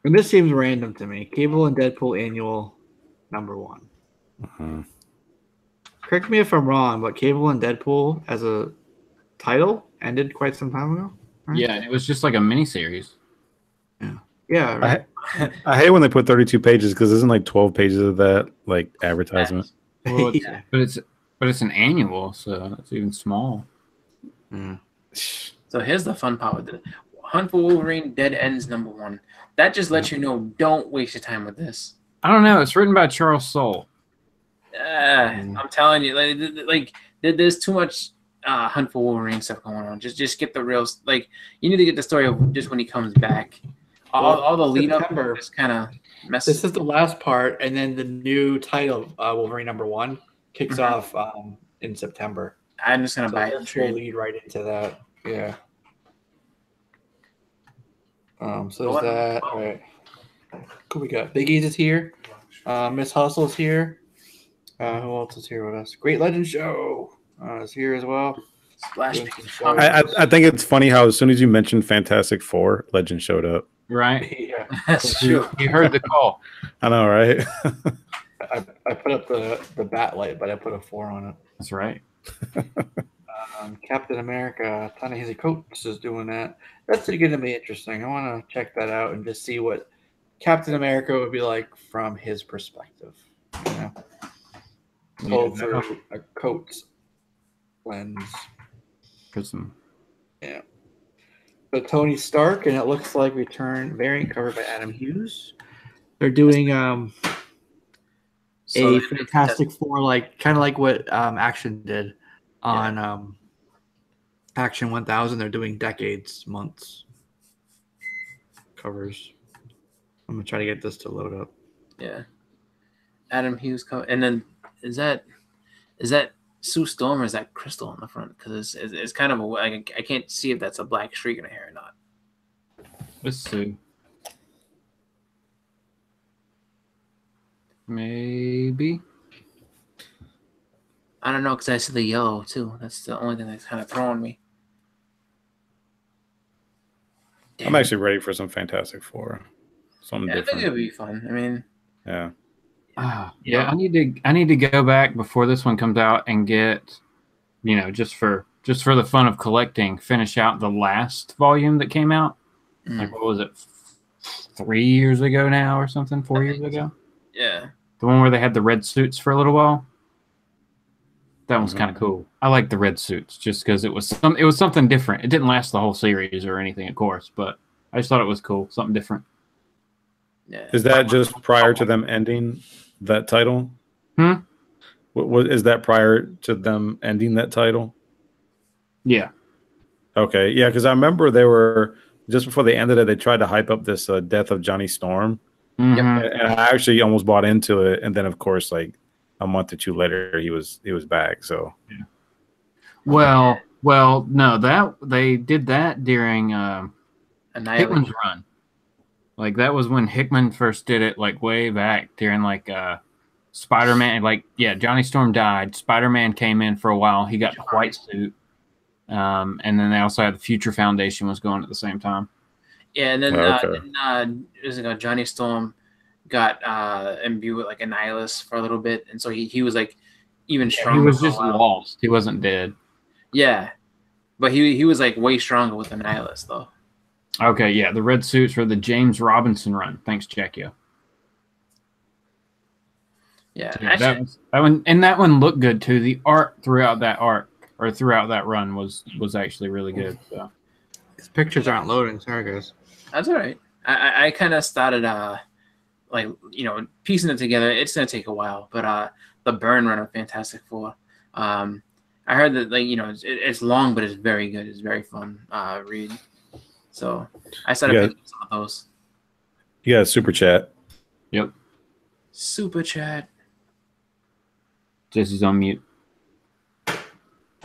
And this seems random to me. Cable and Deadpool annual #1. Uh-huh. Correct me if I'm wrong, but Cable and Deadpool as a title ended quite some time ago. Right? Yeah, it was just like a miniseries. Yeah. Right. I hate when they put 32 pages because isn't like 12 pages of that like advertisement? Well, Yeah. but it's an annual, so it's even small. Yeah. So here's the fun part with it. Hunt for Wolverine Dead Ends #1. That just lets you know don't waste your time with this. I don't know. It's written by Charles Soule. I'm telling you, like there's too much Hunt for Wolverine stuff going on. Just get the real you need to get the story of just when he comes back. All the lead up September. just kind of messes. This is the last part, and then the new title, Wolverine #1, kicks off in September. I'm just gonna So buy it. this will lead right into that. Yeah. So there's that. All right. Who we got? Big E's is here. Miss Hustle's here. Who else is here with us? Great Legend Show is here as well. Splash Doing Page some Comics. I think it's funny how as soon as you mentioned Fantastic Four, Legend showed up. Right? Yeah. That's You, true. you heard the call. I know, right? I put up the bat light, but I put a 4 on it. That's right. Captain America, Ta-Nehisi Coates is doing that. That's going to be interesting. I want to check that out and just see what Captain America would be like from his perspective. You know? Told through a Coates lens. Put some. Yeah. So Tony Stark, and it looks like Return variant covered by Adam Hughes. They're doing So a Fantastic Four, kind of like what Action did on Action 1000. They're doing decades, months covers. I'm gonna try to get this to load up. Yeah. Adam Hughes cover. And then is that Sue Storm or is that Crystal on the front? Because it's kind of I can't see if that's a black streak in her hair or not. Let's see. Maybe. I don't know because I see the yellow too. That's the only thing that's kind of throwing me. I'm actually ready for some Fantastic Four. Something different. I think it'll be fun. I mean, yeah. Yeah, I need to go back before this one comes out and get, just for the fun of collecting, finish out the last volume that came out. Like, what was it, 3 years ago now or something? 4 years ago? Yeah. The one where they had the red suits for a little while. That was kind of cool. I like the red suits just because it was something different. It didn't last the whole series or anything, of course, but I just thought it was cool, something different. Yeah. Is that just prior to them ending that title? What is that prior to them ending that title? Yeah. Okay, yeah, because I remember they were just before they ended it. They tried to hype up this death of Johnny Storm, Mm-hmm. and I actually almost bought into it. And then, of course, like a month or two later, he was back. So, yeah. Well, no, that they did that during Hickman's run. Like that was when Hickman first did it, like way back during like Spider-Man. Like Johnny Storm died. Spider-Man came in for a while. He got the white suit, and then they also had the Future Foundation was going at the same time. Yeah, and then it was like Johnny Storm got imbued with like a nihilist for a little bit, and so he was like even stronger. He was just lost. He wasn't dead. Yeah, but he was like way stronger with the nihilist though. Okay, yeah, the red suits for the James Robinson run. Thanks, Jackie. Yeah, so, that one looked good too. The art throughout that run was actually really good. So. These pictures aren't loading. Sorry, guys. That's all right. I kind of started piecing it together. It's gonna take a while, but the Byrne run of Fantastic Four. I heard that it's long, but it's very good. It's very fun read. So I started picking some of those. You got a super chat. Yep. Super chat. Jesse's on mute.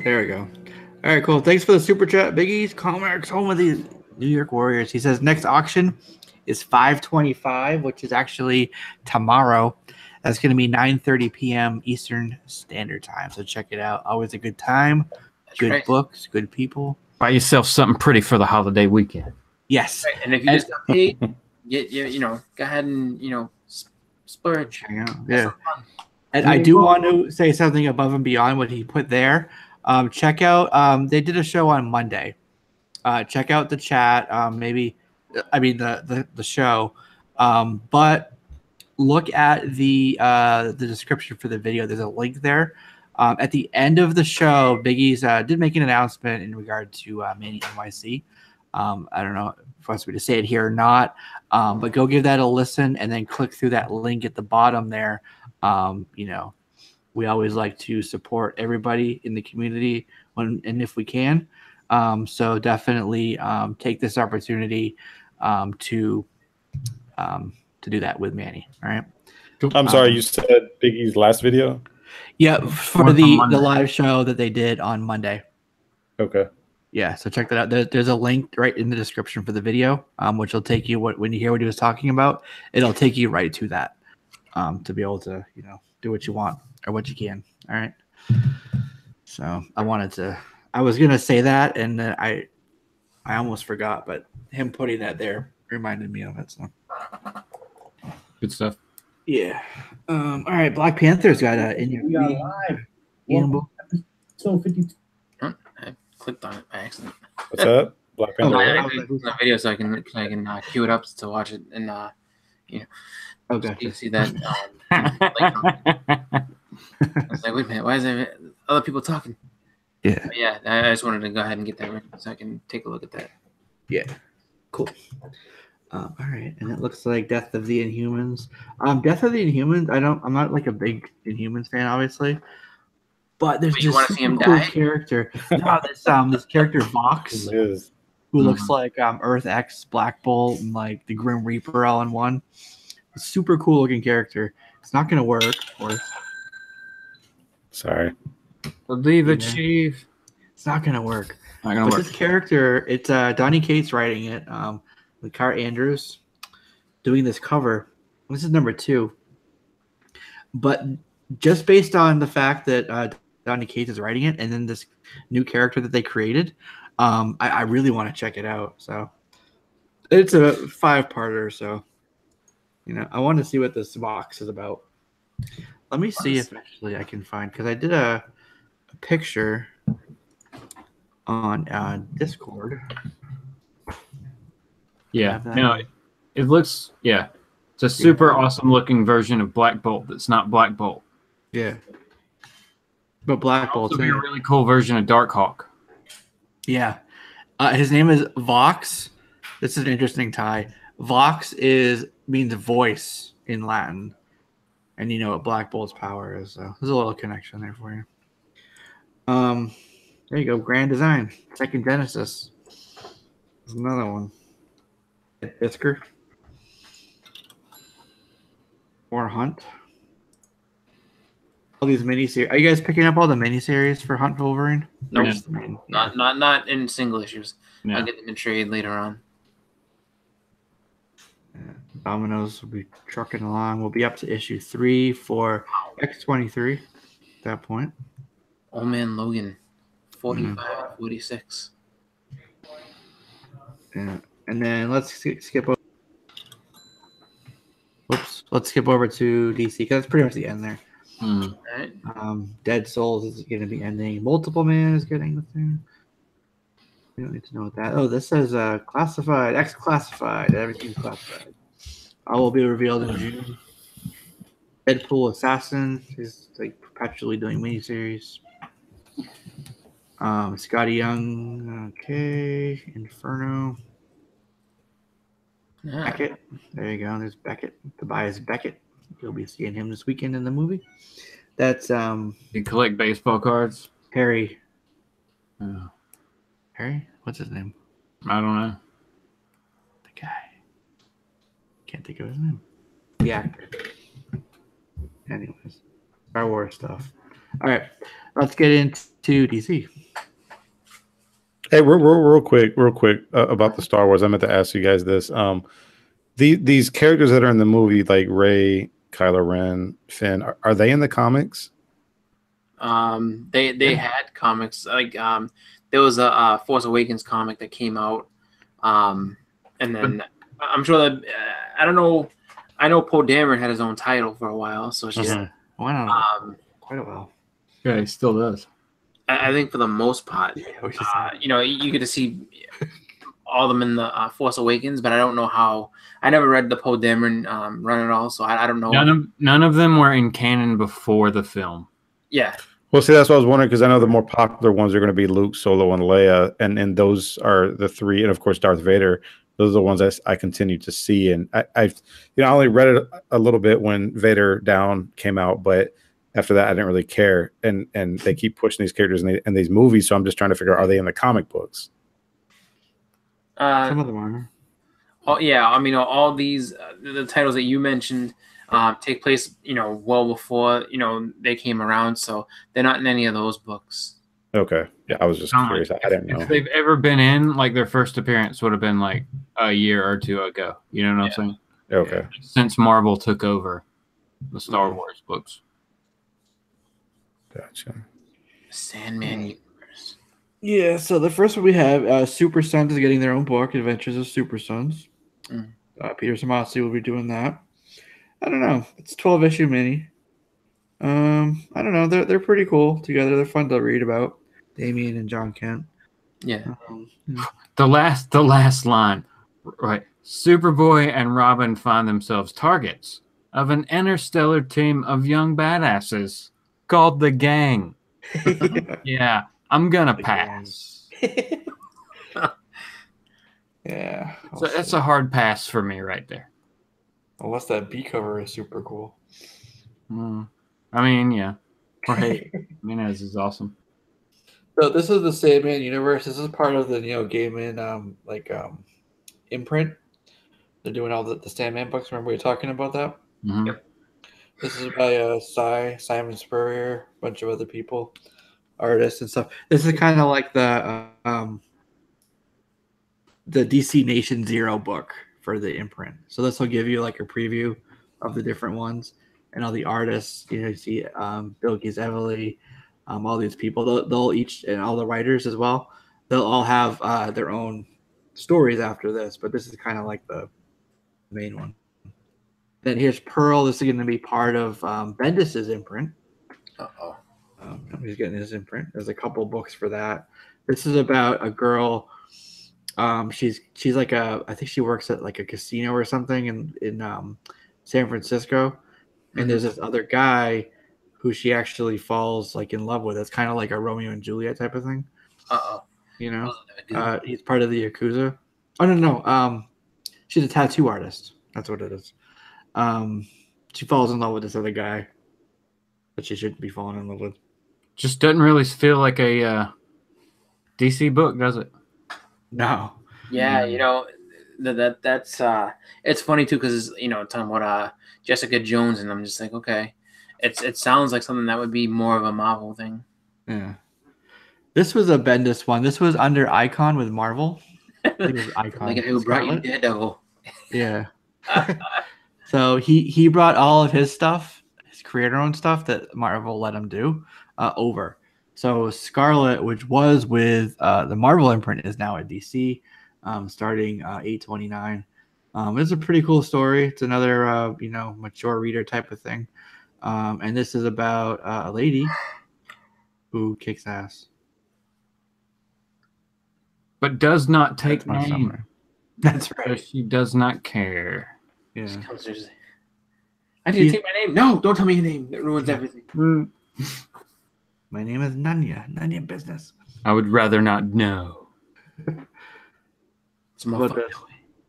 There we go. All right, cool. Thanks for the super chat, Biggie's Comics, home of the New York Warriors. He says next auction is 5/25, which is actually tomorrow. That's going to be 9:30 p.m. Eastern Standard Time. So check it out. Always a good time. That's good right. Books, good people. Buy yourself something pretty for the holiday weekend. Yes. Right. And if you just got paid, go ahead and splurge. Yeah. And I do want to say something above and beyond what he put there. Check out. They did a show on Monday. Check out the chat. The show. But look at the description for the video. There's a link there. At the end of the show, Biggie's did make an announcement in regard to Manny NYC. I don't know if it wants me to say it here or not, but go give that a listen and then click through that link at the bottom there. We always like to support everybody in the community when and if we can. So definitely take this opportunity to do that with Manny. All right. I'm sorry, you said Biggie's last video? Yeah, for the live show that they did on Monday. Okay. Yeah, so check that out. There's a link right in the description for the video, which will take you when you hear what he was talking about, it'll take you right to that to be able to do what you want or what you can. All right. So I was gonna say that, and I almost forgot, but him putting that there reminded me of it. So good stuff. Yeah. All right. Black Panthers got in your live. So 52. I clicked on it by accident. What's that? Black Panther. I clicked on the video so I can queue it up to watch it and okay. you see that. I was like, wait a minute, why is there other people talking? Yeah. But yeah, I just wanted to go ahead and get that ready so I can take a look at that. Yeah. Cool. All right, and it looks like Death of the Inhumans. Death of the Inhumans. I'm not like a big Inhumans fan, obviously, but there's you this want to see him cool die? character. No, this character Vox, who looks like Earth X, Black Bolt, and like the Grim Reaper all in one. Super cool looking character. It's not gonna work, of course. Sorry. Believe, Yeah. achieve. It's not gonna work. Not gonna But work. this character, it's Donny Cates writing it, with Car Andrews doing this cover. This is number 2. But just based on the fact that Donny Cates is writing it, and then this new character that they created, I really want to check it out. So it's a 5-parter. So I want to see what this box is about. Let me see if actually I can find, because I did a picture on Discord. Yeah. that. No, it looks. Yeah, it's a super awesome looking version of Black Bolt. That's not Black Bolt. Yeah. But Black Bolt's Also be in a it. really cool version of Darkhawk. Yeah. His name is Vox. This is an interesting tie. Vox means voice in Latin. And you know what Black Bolt's power is. So there's a little connection there for you. There you go. Grand Design. Second Genesis. There's another one. Fisker. More Hunt. All these miniseries. Are you guys picking up all the miniseries for Hunt Wolverine? No, Or just the main? not in single issues. Yeah. I'll get them in trade later on. Dominoes will be trucking along. We'll be up to issue 3 for X-23 at that point. Old Man Logan, 45, 46. Yeah. And then let's skip over. Whoops. Let's skip over to DC because that's pretty much the end there. Mm. All right. Dead Souls is going to be ending. Multiple Man is getting the thing. We don't need to know what that. Oh, this says classified, X-classified. Everything's classified. All will be revealed in June. Deadpool Assassin is like perpetually doing miniseries. Scotty Young, okay. Inferno. Yeah. Beckett. There you go. There's Beckett. Tobias Beckett. You'll be seeing him this weekend in the movie. That's You collect baseball cards. Harry. Oh, Harry? What's his name? I don't know. The guy. Can't think of his name. The actor. Anyways. Star Wars stuff. All right. Let's get into DC. Hey, real quick about the Star Wars. I meant to ask you guys this. These characters that are in the movie, like Rey, Kylo Ren, Finn, are they in the comics? They had comics like there was a Force Awakens comic that came out, and then I'm sure that I don't know. I know Poe Dameron had his own title for a while, so it's just Why not? Quite a while. Yeah, he still does. I think for the most part, you get to see all of them in the Force Awakens, but I don't know how. I never read the Poe Dameron run at all, so I don't know. None of them were in canon before the film. Yeah. Well, see, that's what I was wondering because I know the more popular ones are going to be Luke, Solo, and Leia, and those are the 3, and of course Darth Vader. Those are the ones I continue to see, and I only read it a little bit when Vader Down came out, but after that I didn't really care. And they keep pushing these characters in these movies, so I'm just trying to figure out, are they in the comic books? Some of them are. Oh yeah, I mean all these the titles that you mentioned take place well before they came around, so they're not in any of those books. Okay, yeah, I was just curious. I didn't know if they've ever been in. Like their first appearance would have been like a year or 2 ago. You know what I'm saying? Okay. Since Marvel took over the Star Wars books. Gotcha. Sandman universe. Yeah, so the first one we have, Super Sons is getting their own book, Adventures of Super Sons. Peter Tomasi will be doing that. I don't know. It's 12-issue mini. I don't know. They're pretty cool together. They're fun to read about. Damian and John Kent. Yeah. The last line, right? Superboy and Robin find themselves targets of an interstellar team of young badasses called the Gang. Yeah, I'm gonna pass. Yeah. So that's a hard pass for me right there. Unless that B cover is super cool. I mean, yeah. Or hey, Minez is awesome. So this is the Sandman universe. This is part of the Gaiman imprint. They're doing all the Sandman books. Remember we were talking about that? Mm-hmm. Yep. This is by Simon Spurrier, a bunch of other people, artists and stuff. This is kind of like the DC Nation Zero book for the imprint. So this will give you like a preview of the different ones and all the artists. You see Bill Gizevely, all these people. They'll each, and all the writers as well. They'll all have their own stories after this, but this is kind of like the main one. Then here's Pearl. This is going to be part of Bendis's imprint. Uh-oh. He's getting his imprint. There's a couple books for that. This is about a girl. She's like I think she works at like a casino or something in San Francisco, and there's this other guy who she actually falls like in love with. It's kind of like a Romeo and Juliet type of thing. You know, he's part of the Yakuza. Oh no, she's a tattoo artist. That's what it is. She falls in love with this other guy, but she shouldn't be falling in love with. Just doesn't really feel like a DC book, does it? No. Yeah, you know, that's it's funny too because you know talking about Jessica Jones, and I'm just like, okay, it sounds like something that would be more of a Marvel thing. Yeah. This was a Bendis one. This was under Icon with Marvel. I think it was Icon. Like who brought you Daredevil? Yeah. So he brought all of his stuff, his creator-owned stuff that Marvel let him do, over. So Scarlet, which was with the Marvel imprint, is now at DC, starting 8/29. It's a pretty cool story. It's another mature reader type of thing, and this is about a lady who kicks ass, but does not take name. Summer. That's right. She does not care. Yeah. I need to take my name. No, don't tell me your name. That ruins everything. My name is Nanya Business. I would rather not know. It's more fun.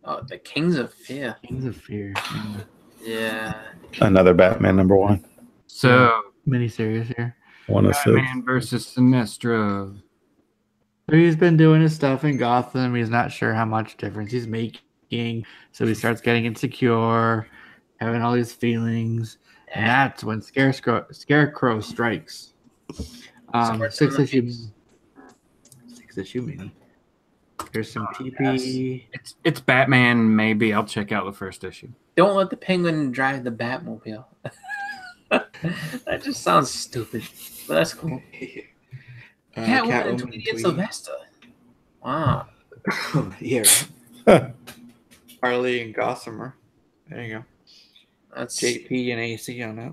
Oh, the Kings of Fear. Kings of Fear. Yeah. Another Batman #1. So miniseries here. 1 of 6. Batman versus Sinestro. So he's been doing his stuff in Gotham. He's not sure how much difference he's making. So he starts getting insecure, having all these feelings. And that's when Scarecrow strikes. 6 issue mini. There's some TP. It's Batman, maybe. I'll check out the first issue. Don't let the Penguin drive the Batmobile. That just sounds stupid. But that's cool. Catwoman and Tweety and Sylvester. Wow. Yeah. Right? Harley and Gossamer. There you go. That's JP and AC on that.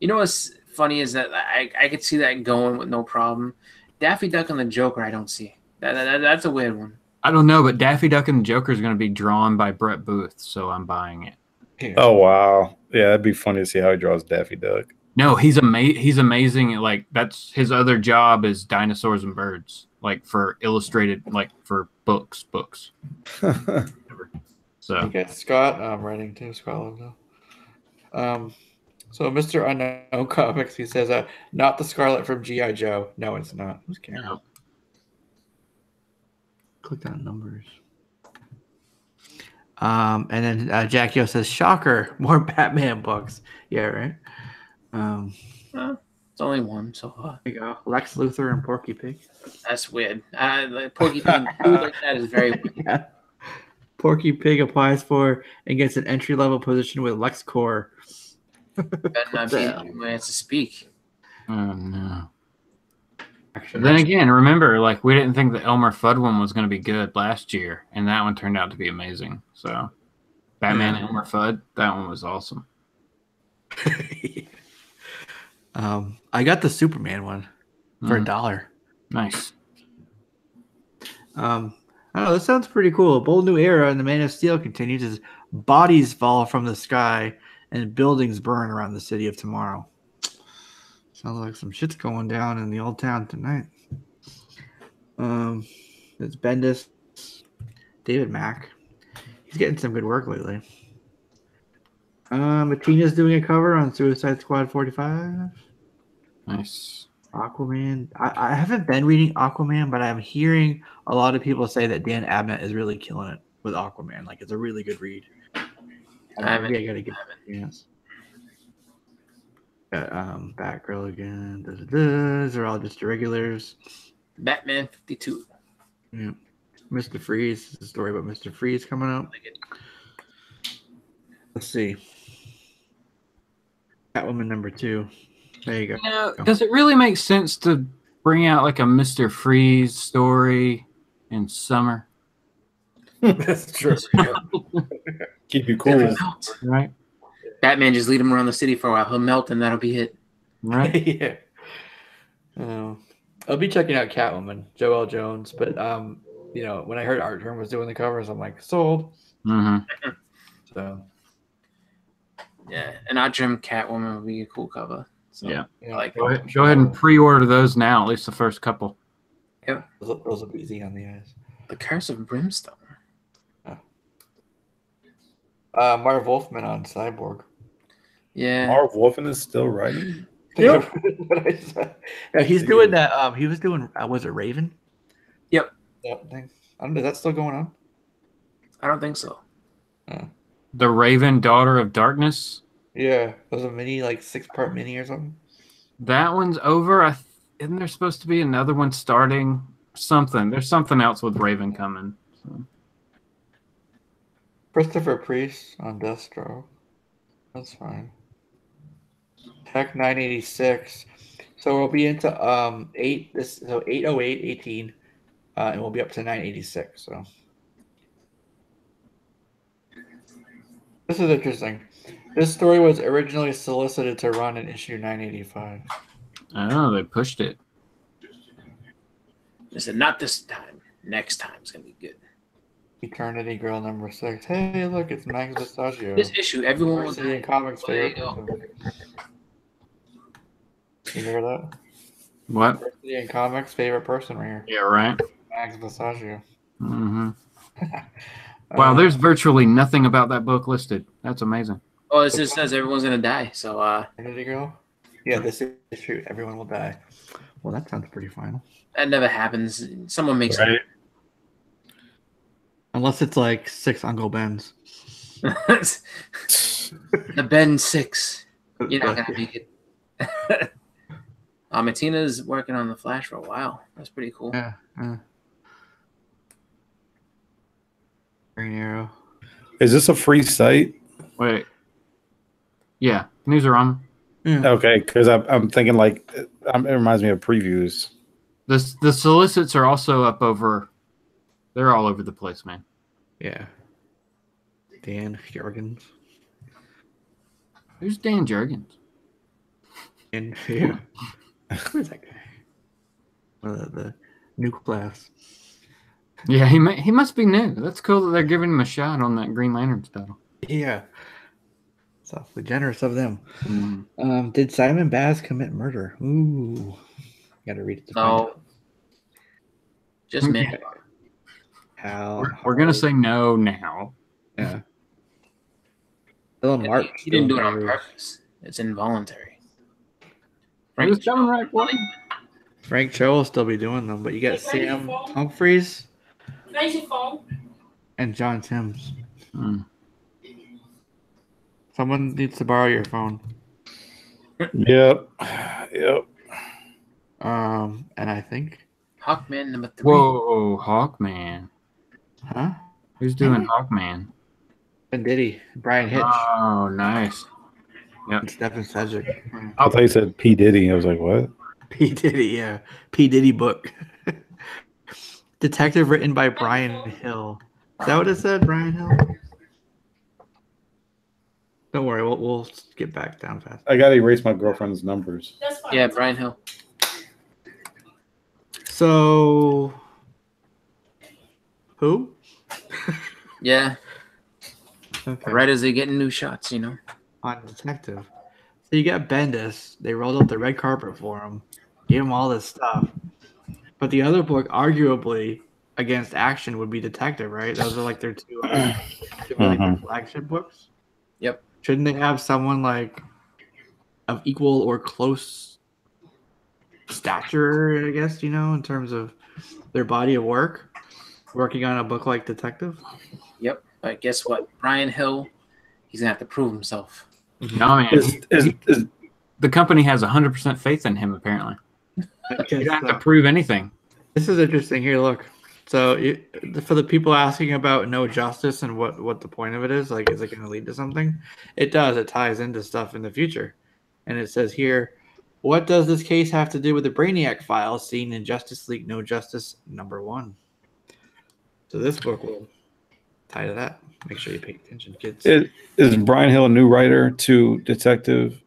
You know what's funny is that I could see that going with no problem. Daffy Duck and the Joker, I don't see. That's a weird one. I don't know, but Daffy Duck and the Joker is going to be drawn by Brett Booth, so I'm buying it. Here. Oh wow, yeah, that'd be funny to see how he draws Daffy Duck. No, he's amazing. Like that's his other job is dinosaurs and birds, like for illustrated, like for books. So okay, Scott, I'm writing to Scott. So Mr. Unknown Comics, he says, not the Scarlet from G.I. Joe. No, it's not. Who's caring? No. Click on numbers. And then Jackio says, shocker, more Batman books. Yeah, right. It's only one so far. There you go. Lex Luthor and Porky Pig. That's weird. Porky Pig like that is very weird. Yeah. Porky Pig applies for and gets an entry-level position with LexCorp. Better not be anyone has to speak. Oh, no. Then again, remember, like we didn't think the Elmer Fudd one was going to be good last year, and that one turned out to be amazing. So, Batman Elmer Fudd, that one was awesome. I got the Superman one for $1. Nice. I don't know. This sounds pretty cool. A bold new era, and the Man of Steel continues as bodies fall from the sky and buildings burn around the city of tomorrow. Sounds like some shit's going down in the old town tonight. It's Bendis, David Mack. He's getting some good work lately. Matina's doing a cover on Suicide Squad 45. Nice. Aquaman. I haven't been reading Aquaman, but I'm hearing a lot of people say that Dan Abnett is really killing it with Aquaman. Like, it's a really good read. I gotta get it. Yes. Got, Batgirl again. These are all just regulars. Batman 52. Yeah. Mr. Freeze. This is a story about Mr. Freeze coming up. Let's see. Catwoman number 2. There you go. You know, does it really make sense to bring out like a Mr. Freeze story in summer? That's true. Keep you cool. Right? Batman just lead him around the city for a while. He'll melt, and that'll be it. Right? Yeah. I'll be checking out Catwoman, Joelle Jones, but you know, when I heard Art Turn was doing the covers, I'm like, sold. Mm-hmm. So Yeah, an Odd Trim Catwoman would be a cool cover. So, Yeah. you know, I like Go ahead and pre-order those now, at least the first couple. those will be easy on the eyes. The Curse of Brimstone. Marv Wolfman on Cyborg. Yeah. Marv Wolfman is still writing. Yeah, he's doing that. He was doing. Was it Raven? Yep. That thing. I don't know. Is that still going on? I don't think so. The Raven, Daughter of Darkness. Yeah, it was a mini, like 6-part mini or something. That one's over. Isn't there supposed to be another one starting? Something. There's something else with Raven coming. So. Christopher Priest on Deathstroke. That's fine. Tech 986. So we'll be into 80818, and we'll be up to 986. So this is interesting. This story was originally solicited to run in issue 985. Oh, they pushed it. They said, not this time. Next time it's going to be good. Eternity Girl number 6. Hey, look, it's Max Vistagio. This issue, everyone was Varsity and Comics There you favorite. go. You hear that? What? Varsity and Comics favorite person right here. Yeah, right. Max Vistagio. Mm-hmm. Wow, there's virtually nothing about that book listed. That's amazing. Oh, it just says everyone's going to die. So, Eternity Girl? Yeah, this is true. Everyone will die. Well, that sounds pretty final. that never happens. Someone makes Right. Unless it's like 6 Uncle Bens. it. The Ben 6. You're not going to make it. Martina's working on the Flash for a while. That's pretty cool. Yeah. Green Arrow. Is this a free site? Wait. Yeah, Newsarama. Yeah. Okay, because I'm thinking like it reminds me of previews. The solicits are also up over. They're all over the place, man. Yeah. Dan Jurgens. Who's Dan Jurgens? And yeah. Who's that guy? The new class. Yeah, he must be new. That's cool that they're giving him a shot on that Green Lantern title. Yeah. It's awfully generous of them. Mm. Did Simon Baz commit murder? Ooh. Gotta read it to find No. out. Just me. How We're gonna say no now. yeah. Dylan Mark. He didn't do it on purpose. It's involuntary. He was coming right for you. Frank Cho will still be doing them, but you got Sam Humphries and John Timms. Mm. Someone needs to borrow your phone. Yep. And I think, Hawkman number 3. Whoa, Hawkman. huh? Who's doing Hawkman? And Diddy, Brian Hitch, Oh, nice. and Stephen Sedgwick. I thought you said P. Diddy. I was like, what? P Diddy, yeah, P Diddy book. Detective written by Brian Hill. Is that what it said, Brian Hill? Don't worry, we'll get back down fast. I gotta erase my girlfriend's numbers. Yeah, Brian Hill. So, who? Yeah. Okay. Right as they're getting new shots, you know. On Detective. So you got Bendis. They rolled out the red carpet for him, gave him all this stuff. But the other book, arguably, against Action would be Detective, right? Those are like their two flagship books. Yep. Shouldn't they have someone like of equal or close stature, I guess, you know, in terms of their body of work, working on a book like Detective? Yep. But guess what? Brian Hill, he's going to have to prove himself. No, man. the company has 100% faith in him. Apparently, you don't have to prove anything. This is interesting. Here, look. So for the people asking about no justice and what the point of it is, like, is it going to lead to something? It does. It ties into stuff in the future. And it says here, what does this case have to do with the Brainiac files seen in Justice League No Justice #1? So this book will tie to that. Make sure you pay attention, kids. Is Brian Hill a new writer to Detective?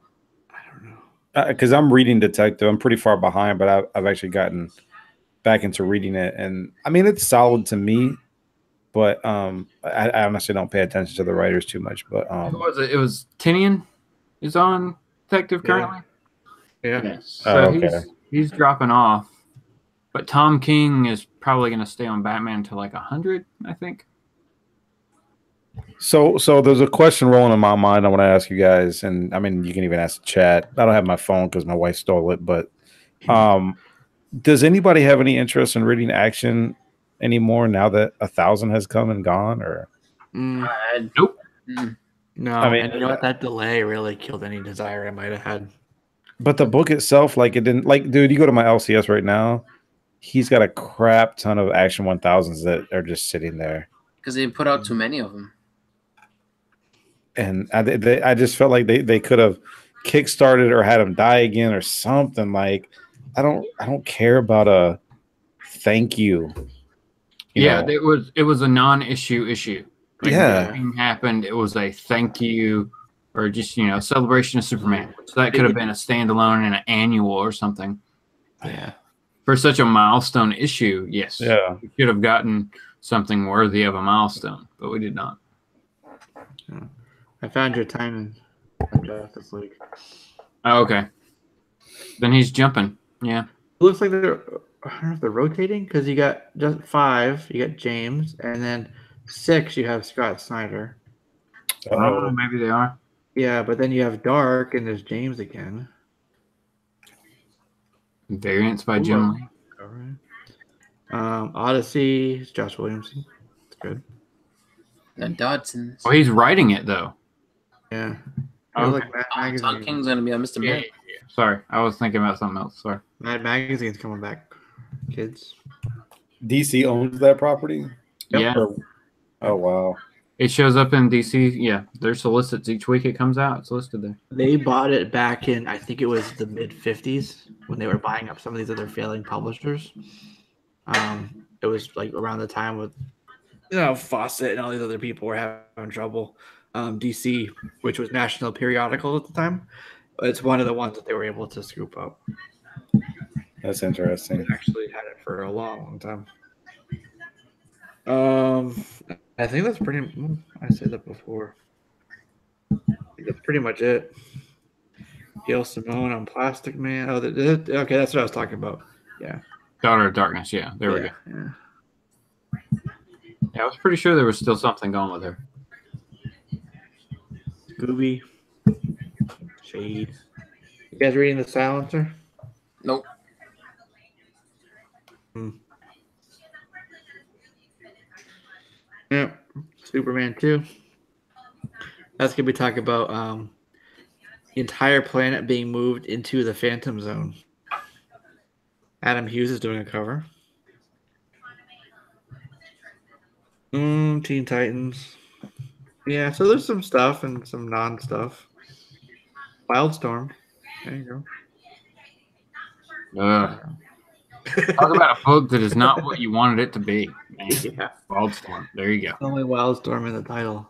I don't know. Because I'm reading Detective. I'm pretty far behind, but I've actually gotten back into reading it, and I mean it's solid to me, but I honestly don't pay attention to the writers too much. But What was it? It was Tinian is on Detective currently. Yeah. Yes. So okay. he's dropping off, but Tom King is probably going to stay on Batman until like 100, I think. So there's a question rolling in my mind I want to ask you guys, and I mean you can even ask the chat. I don't have my phone because my wife stole it, but does anybody have any interest in reading action anymore now that 1,000 has come and gone? Or Nope. No, I mean, and you know what? That delay really killed any desire I might have had. But the book itself, like it didn't. Like, dude, you go to my LCS right now, he's got a crap ton of Action 1000s that are just sitting there because they put out too many of them. And I just felt like they could have kickstarted or had him die again or something. Like, I don't care about a thank you. You know? It was a non-issue issue. Like, yeah, nothing happened. It was a thank you or just celebration of Superman. So that could have been a standalone and an annual or something. Yeah. For such a milestone issue, yes. Yeah, we could have gotten something worthy of a milestone, but we did not. Yeah. I found your time in Justice League. Oh, okay. Then he's jumping. Yeah. It looks like they're, I don't know if they're rotating because you got just 5, you got James, and then 6 you have Scott Snyder. Oh, maybe they are. Yeah, but then you have Dark and there's James again. Variants by Jim Lee. All right. Odyssey is Josh Williamson. It's good. And Dodson. Oh, he's writing it though. Yeah. Okay. Like Mad Tom Magazine. King's gonna be on Mr. Yeah. Man. Sorry, I was thinking about something else. Sorry. Mad Magazine's coming back, kids. DC owns that property. Yep. Yeah. Oh wow. It shows up in DC. Yeah, there's solicits each week. It comes out. It's listed there. They bought it back in, I think it was the mid-50s when they were buying up some of these other failing publishers. It was like around the time with, Fawcett and all these other people were having trouble. DC, which was National Periodical at the time, it's one of the ones that they were able to scoop up. That's interesting. They actually had it for a long time. I think that's pretty. I said that before. I think that's pretty much it. Gail Simone on Plastic Man. Oh, okay, that's what I was talking about. Yeah. Daughter of Darkness. Yeah, there we go. Yeah. Yeah, I was pretty sure there was still something going with her. Scooby. Shade. You guys reading The Silencer? Nope. Yeah. Superman 2. That's gonna be talking about the entire planet being moved into the Phantom Zone. Adam Hughes is doing a cover. Teen Titans. Yeah, so there's some stuff and some non-stuff. Wildstorm. There you go. Talk about a book that is not what you wanted it to be. Man. Yeah. Wildstorm. There you go. Only Wildstorm in the title.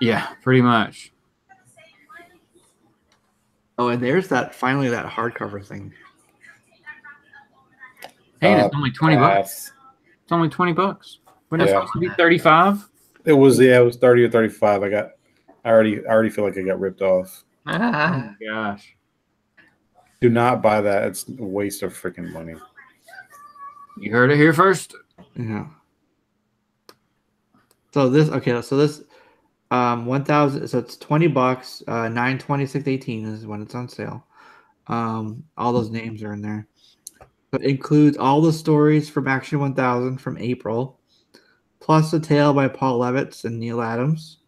Yeah, pretty much. Oh, and there's finally that hardcover thing. Hey, it's only $20. It's only $20. When it's supposed to be 35. It was 30 or 35. I already feel like I got ripped off. Oh my gosh. Do not buy that. It's a waste of freaking money. You heard it here first. Yeah. So this 1,000. So it's $20. 9/26/18 is when it's on sale. All those names are in there. It includes all the stories from Action 1000 from April, plus a tale by Paul Levitz and Neil Adams.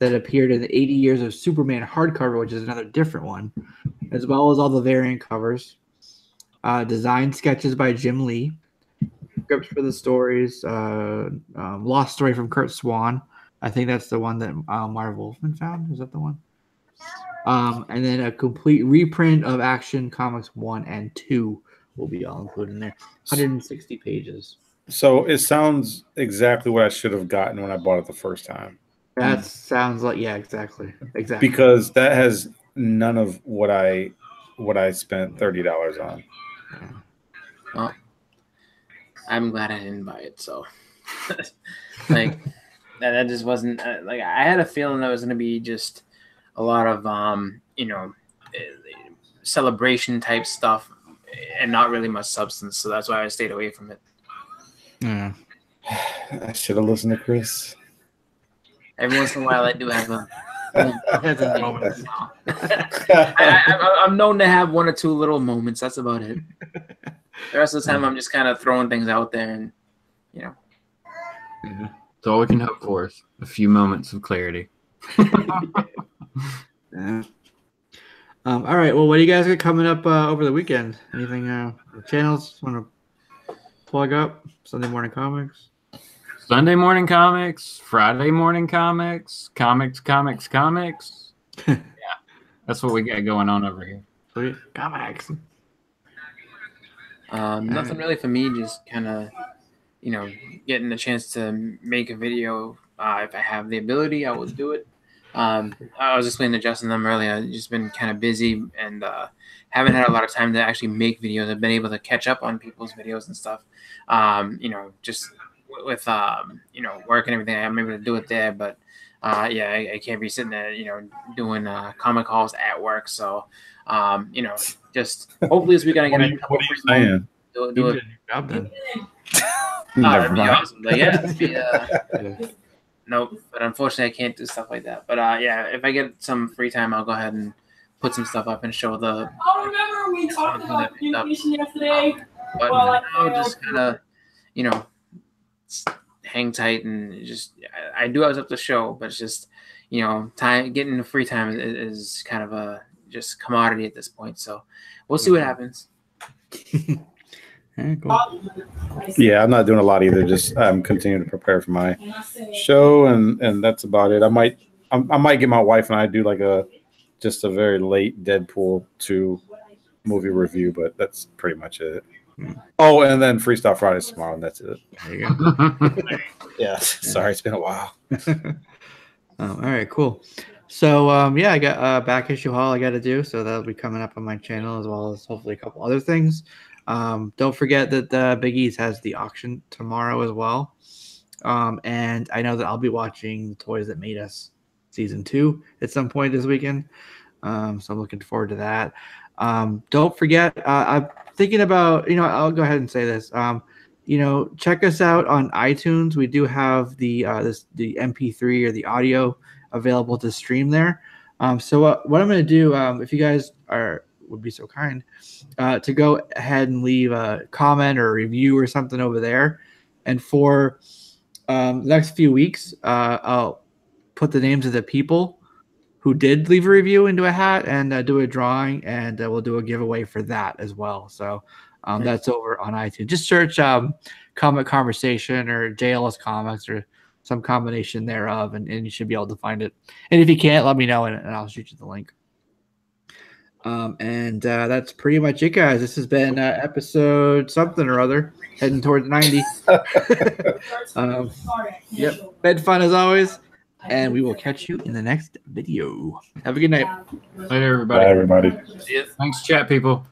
that appeared in the 80 Years of Superman hardcover, which is another different one, as well as all the variant covers. Design sketches by Jim Lee. Scripts for the stories. Lost Story from Kurt Swan. I think that's the one that Marv Wolfman found. Is that the one? And then a complete reprint of Action Comics 1 and 2 will be all included in there. 160 pages. So it sounds exactly what I should have gotten when I bought it the first time. That sounds like, yeah, exactly. Because that has none of what I spent $30 on. Well, I'm glad I didn't buy it. So, like, that just wasn't like I had a feeling that was going to be just a lot of celebration type stuff and not really much substance. So that's why I stayed away from it. Yeah. I should have listened to Chris. Every once in a while, I do have a. Moment. I'm known to have one or two little moments. That's about it. The rest of the time, I'm just kind of throwing things out there, and Yeah. That's all we can hope for is a few moments of clarity. Yeah. All right. Well, what do you guys got coming up over the weekend? Anything channels want to plug up? Sunday Morning Comics. Sunday Morning Comics, Friday Morning Comics, comics. Yeah, that's what we got going on over here. Sweet. Comics. Nothing really for me. Just kind of, getting the chance to make a video. If I have the ability, I will do it. I was explaining to Justin them earlier. I've just been kind of busy and haven't had a lot of time to actually make videos. I've been able to catch up on people's videos and stuff. Just with work and everything, I'm able to do it there. But I can't be sitting there, doing comic calls at work. So, just hopefully this weekend I get a couple What are you saying? do it. Job done. That'd be awesome. But nope. But unfortunately, I can't do stuff like that. But if I get some free time, I'll go ahead and put some stuff up and show the. Oh, remember we talked about communication yesterday? But I'll just kind of, hang tight and just. I do have stuff to show, but it's just, time getting the free time is kind of a just commodity at this point. So we'll see what happens. Cool. Yeah, I'm not doing a lot either. Just continuing to prepare for my show, and that's about it. I might get my wife and I do like a very late Deadpool 2 movie review, but that's pretty much it. Oh, and then Freestyle Fridays tomorrow, and that's it. There you go. Yeah, sorry, it's been a while. All right, cool. So I got back issue haul I got to do, so that'll be coming up on my channel as well as hopefully a couple other things. Don't forget that Big E's has the auction tomorrow as well. And I know that I'll be watching Toys That Made Us season 2 at some point this weekend. So I'm looking forward to that. Don't forget, I'm thinking about, I'll go ahead and say this. Check us out on iTunes. We do have the MP3 or the audio available to stream there. So what I'm going to do, if you guys would be so kind to go ahead and leave a comment or a review or something over there. And for the next few weeks, I'll put the names of the people who did leave a review into a hat and do a drawing, and we'll do a giveaway for that as well. So that's over on iTunes. Just search Comic Conversation or JLS Comics or some combination thereof, and you should be able to find it. And if you can't, let me know, and I'll shoot you the link. And that's pretty much it, guys. This has been episode something or other, heading towards 90. Yep, been fun as always, and we will catch you in the next video. Have a good night. Later, everybody. Bye, everybody. Thanks, chat people.